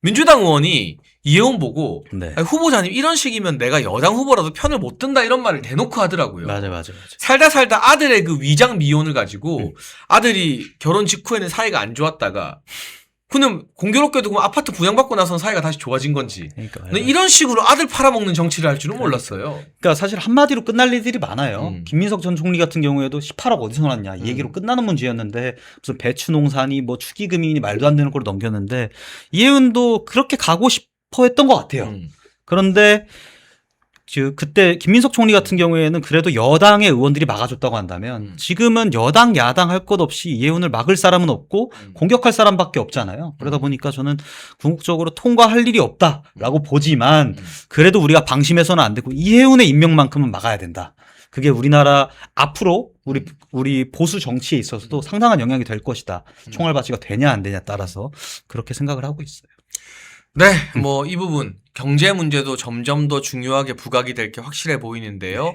민주당 의원이 이해운 보고 네. 아니, 후보자님 이런 식이면 내가 여당 후보라도 편을 못 든다 이런 말을 대놓고 하더라고요. 맞아. 살다 아들의 그 위장 미혼을 가지고 아들이 결혼 직후에는 사이가 안 좋았다가 그냥 공교롭게도 그럼 아파트 분양받고 나서는 사이가 다시 좋아진 건지. 그러니까, 근데 이런 식으로 아들 팔아먹는 정치를 할 줄은 몰랐어요. 그러니까 사실 한마디로 끝날 일들이 많아요. 음. 김민석 전 총리 같은 경우에도 18억 어디서 났냐 이 얘기로 끝나는 문제였는데 무슨 배추 농산이 뭐 축의금이 말도 안 되는 걸 넘겼는데 이혜은도 그렇게 가고 싶어 했던 것 같아요. 그런데 그때 김민석 총리 같은 경우에는 그래도 여당의 의원들이 막아줬다고 한다면 지금은 여당 야당 할 것 없이 이혜훈을 막을 사람은 없고 공격할 사람밖에 없잖아요. 그러다 보니까 저는 궁극적으로 통과할 일이 없다라고 보지만 그래도 우리가 방심해서는 안 되고 이혜훈의 임명만큼은 막아야 된다. 그게 우리나라 앞으로 우리 보수 정치에 있어서도 상당한 영향이 될 것이다. 총알바지가 되냐 안 되냐 따라서 그렇게 생각을 하고 있어요. 네, 뭐 이 부분 경제 문제도 점점 더 중요하게 부각이 될 게 확실해 보이는데요.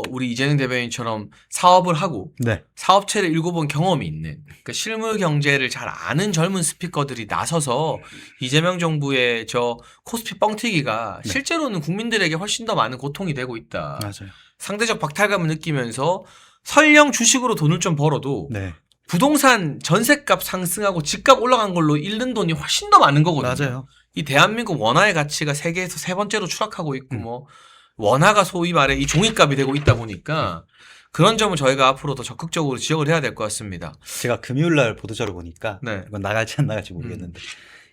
우리 이재명 대변인처럼 사업을 하고 네. 사업체를 읽어본 경험이 있는 그러니까 실물 경제를 잘 아는 젊은 스피커들이 나서서 이재명 정부의 저 코스피 뻥튀기가 실제로는 국민들에게 훨씬 더 많은 고통이 되고 있다. 맞아요. 상대적 박탈감을 느끼면서 설령 주식으로 돈을 좀 벌어도 네. 부동산 전셋값 상승하고 집값 올라간 걸로 잃는 돈이 훨씬 더 많은 거거든요. 맞아요. 이 대한민국 원화의 가치가 세계에서 세 번째로 추락하고 있고 뭐 원화가 소위 말해 이 종이값이 되고 있다 보니까 그런 점을 저희가 앞으로 더 적극적으로 지적을 해야 될 것 같습니다. 제가 금요일 날 보도자료 보니까 네. 이건 나갈지 안 나갈지 모르겠는데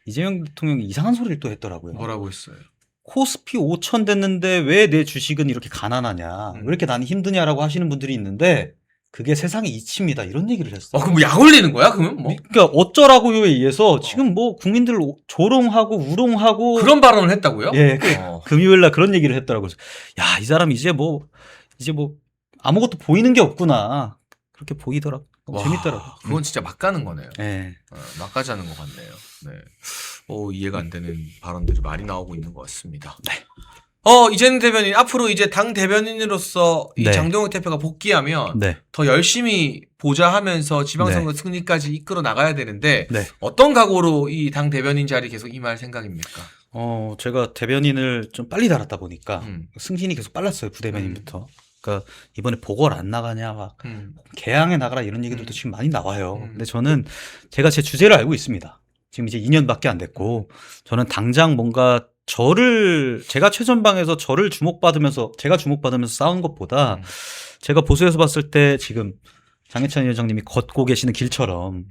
이재명 대통령이 이상한 소리를 또 했더라고요. 뭐라고 했어요? 코스피 5천 됐는데 왜 내 주식은 이렇게 가난하냐 왜 이렇게 나는 힘드냐라고 하시는 분들이 있는데 그게 세상의 이치입니다. 이런 얘기를 했어요. 그럼 뭐 약 올리는 거야? 그러면 뭐 그러니까 어쩌라고요에 의해서 지금 뭐 국민들 조롱하고 우롱하고 그런 발언을 했다고요? 예, 어. 금요일 날 그런 얘기를 했더라고요. 야, 이 사람 이제 뭐 아무것도 보이는 게 없구나. 그렇게 보이더라고. 와, 재밌더라고. 그건 진짜 막 가는 거네요. 예. 막 가자는 것 같네요. 네. 이해가 안 되는 발언들이 많이 나오고 있는 것 같습니다. 네. 이재명 대변인 앞으로 이제 당 대변인으로서 이 네. 장동혁 대표가 복귀하면 네. 더 열심히 보좌하면서 지방선거 네. 승리까지 이끌어 나가야 되는데 네. 어떤 각오로 이 당 대변인 자리 계속 임할 생각입니까? 제가 대변인을 좀 빨리 달았다 보니까 음. 승진이 계속 빨랐어요. 부대변인부터. 그러니까 이번에 보궐 안 나가냐 막 음. 개항에 나가라 이런 얘기들도 지금 많이 나와요. 음. 근데 저는 제가 제 주제를 알고 있습니다. 지금 이제 2년밖에 안 됐고 저는 당장 뭔가 제가 최전방에서 제가 주목받으면서 싸운 것보다 제가 보수에서 봤을 때 지금 장해찬 위원장님이 걷고 계시는 길처럼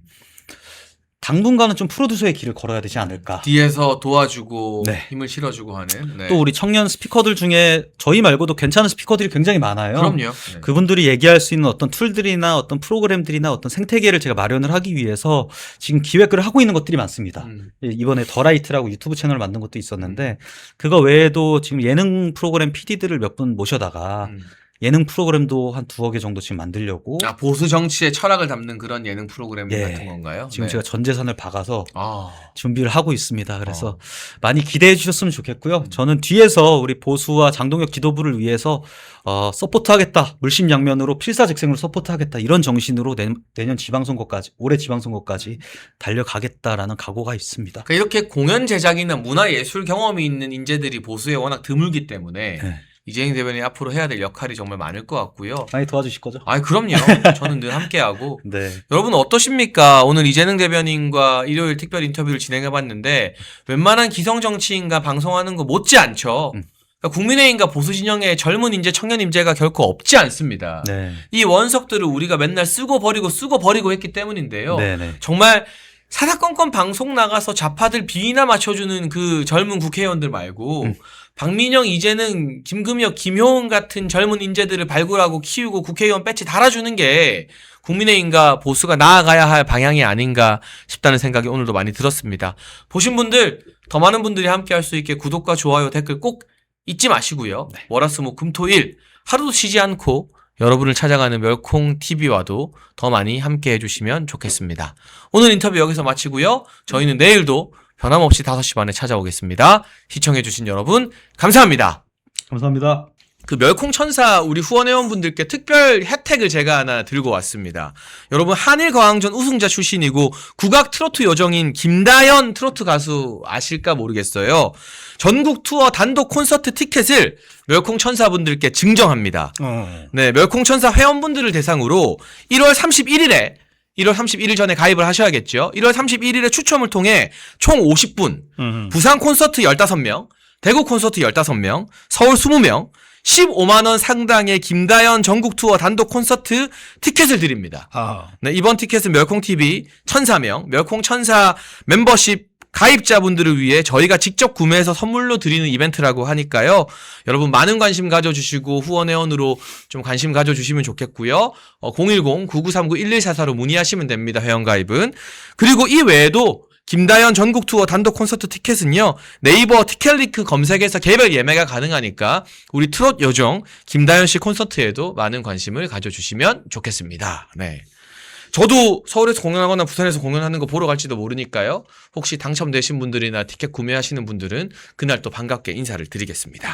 당분간은 좀 프로듀서의 길을 걸어야 되지 않을까. 뒤에서 도와주고 네. 힘을 실어주고 하는. 네. 또 우리 청년 스피커들 중에 저희 말고도 괜찮은 스피커들이 굉장히 많아요. 그럼요. 네. 그분들이 얘기할 수 있는 어떤 툴들이나 어떤 프로그램들이나 어떤 생태계를 제가 마련을 하기 위해서 지금 기획을 하고 있는 것들이 많습니다. 이번에 더라이트라고 유튜브 채널을 만든 것도 있었는데 그거 외에도 지금 예능 프로그램 PD들을 몇 분 모셔다가 예능 프로그램도 한 2억 개 정도 지금 만들려고. 보수 정치의 철학을 담는 그런 예능 프로그램 예. 같은 건가요? 지금 네. 제가 전 재산을 박아서 아. 준비를 하고 있습니다. 그래서 많이 기대해 주셨으면 좋겠고요. 저는 뒤에서 우리 보수와 장동혁 지도부를 위해서 서포트하겠다. 물심양면으로 필사직생으로 서포트하겠다. 이런 정신으로 내년 지방선거까지 올해 지방선거까지 달려가겠다라는 각오가 있습니다. 그러니까 이렇게 공연 제작이나 문화 예술 경험이 있는 인재들이 보수에 워낙 드물기 때문에 네. 이재행 대변인이 앞으로 해야 될 역할이 정말 많을 것 같고요. 많이 도와주실 거죠? 아, 그럼요. 저는 늘 함께하고. 네. 여러분 어떠십니까? 오늘 이재명 대변인과 일요일 특별 인터뷰를 진행해봤는데 웬만한 기성 정치인과 방송하는 거 못지않죠. 그러니까 국민의힘과 보수 진영의 젊은 인재, 청년 인재가 결코 없지 않습니다. 네. 이 원석들을 우리가 맨날 쓰고 버리고 했기 때문인데요. 네네. 정말 사사건건 방송 나가서 좌파들 비위나 맞춰주는 그 젊은 국회의원들 말고 박민영, 이재능, 김금혁, 김효은 같은 젊은 인재들을 발굴하고 키우고 국회의원 배지 달아주는 게 국민의힘과 보수가 나아가야 할 방향이 아닌가 싶다는 생각이 오늘도 많이 들었습니다. 보신 분들, 더 많은 분들이 함께 할 수 있게 구독과 좋아요, 댓글 꼭 잊지 마시고요. 월화수목금토일 하루도 쉬지 않고 여러분을 찾아가는 멸콩TV와도 더 많이 함께 해주시면 좋겠습니다. 오늘 인터뷰 여기서 마치고요. 저희는 내일도 변함없이 5시 반에 찾아오겠습니다. 시청해주신 여러분 감사합니다. 감사합니다. 그 멸콩천사 우리 후원회원분들께 특별 혜택을 제가 하나 들고 왔습니다. 여러분 한일거항전 우승자 출신이고 국악 트로트 요정인 김다연 트로트 가수 아실까 모르겠어요. 전국 투어 단독 콘서트 티켓을 멸콩천사분들께 증정합니다. 네, 멸콩천사 회원분들을 대상으로 1월 31일 전에 가입을 하셔야겠죠. 1월 31일에 추첨을 통해 총 50분, 부산 콘서트 15명, 대구 콘서트 15명, 서울 20명, 15만 원 상당의 김다연 전국 투어 단독 콘서트 티켓을 드립니다. 네, 이번 티켓은 멸콩TV 1004명, 멸콩천사 멤버십 가입자분들을 위해 저희가 직접 구매해서 선물로 드리는 이벤트라고 하니까요. 여러분 많은 관심 가져주시고 후원회원으로 좀 관심 가져주시면 좋겠고요. 010-9939-1144로 문의하시면 됩니다. 회원가입은. 그리고 이 외에도 김다연 전국 투어 단독 콘서트 티켓은요. 네이버 티켓링크 검색해서 개별 예매가 가능하니까 우리 트롯 요정 김다연 씨 콘서트에도 많은 관심을 가져주시면 좋겠습니다. 네. 저도 서울에서 공연하거나 부산에서 공연하는 거 보러 갈지도 모르니까요. 혹시 당첨되신 분들이나 티켓 구매하시는 분들은 그날 또 반갑게 인사를 드리겠습니다.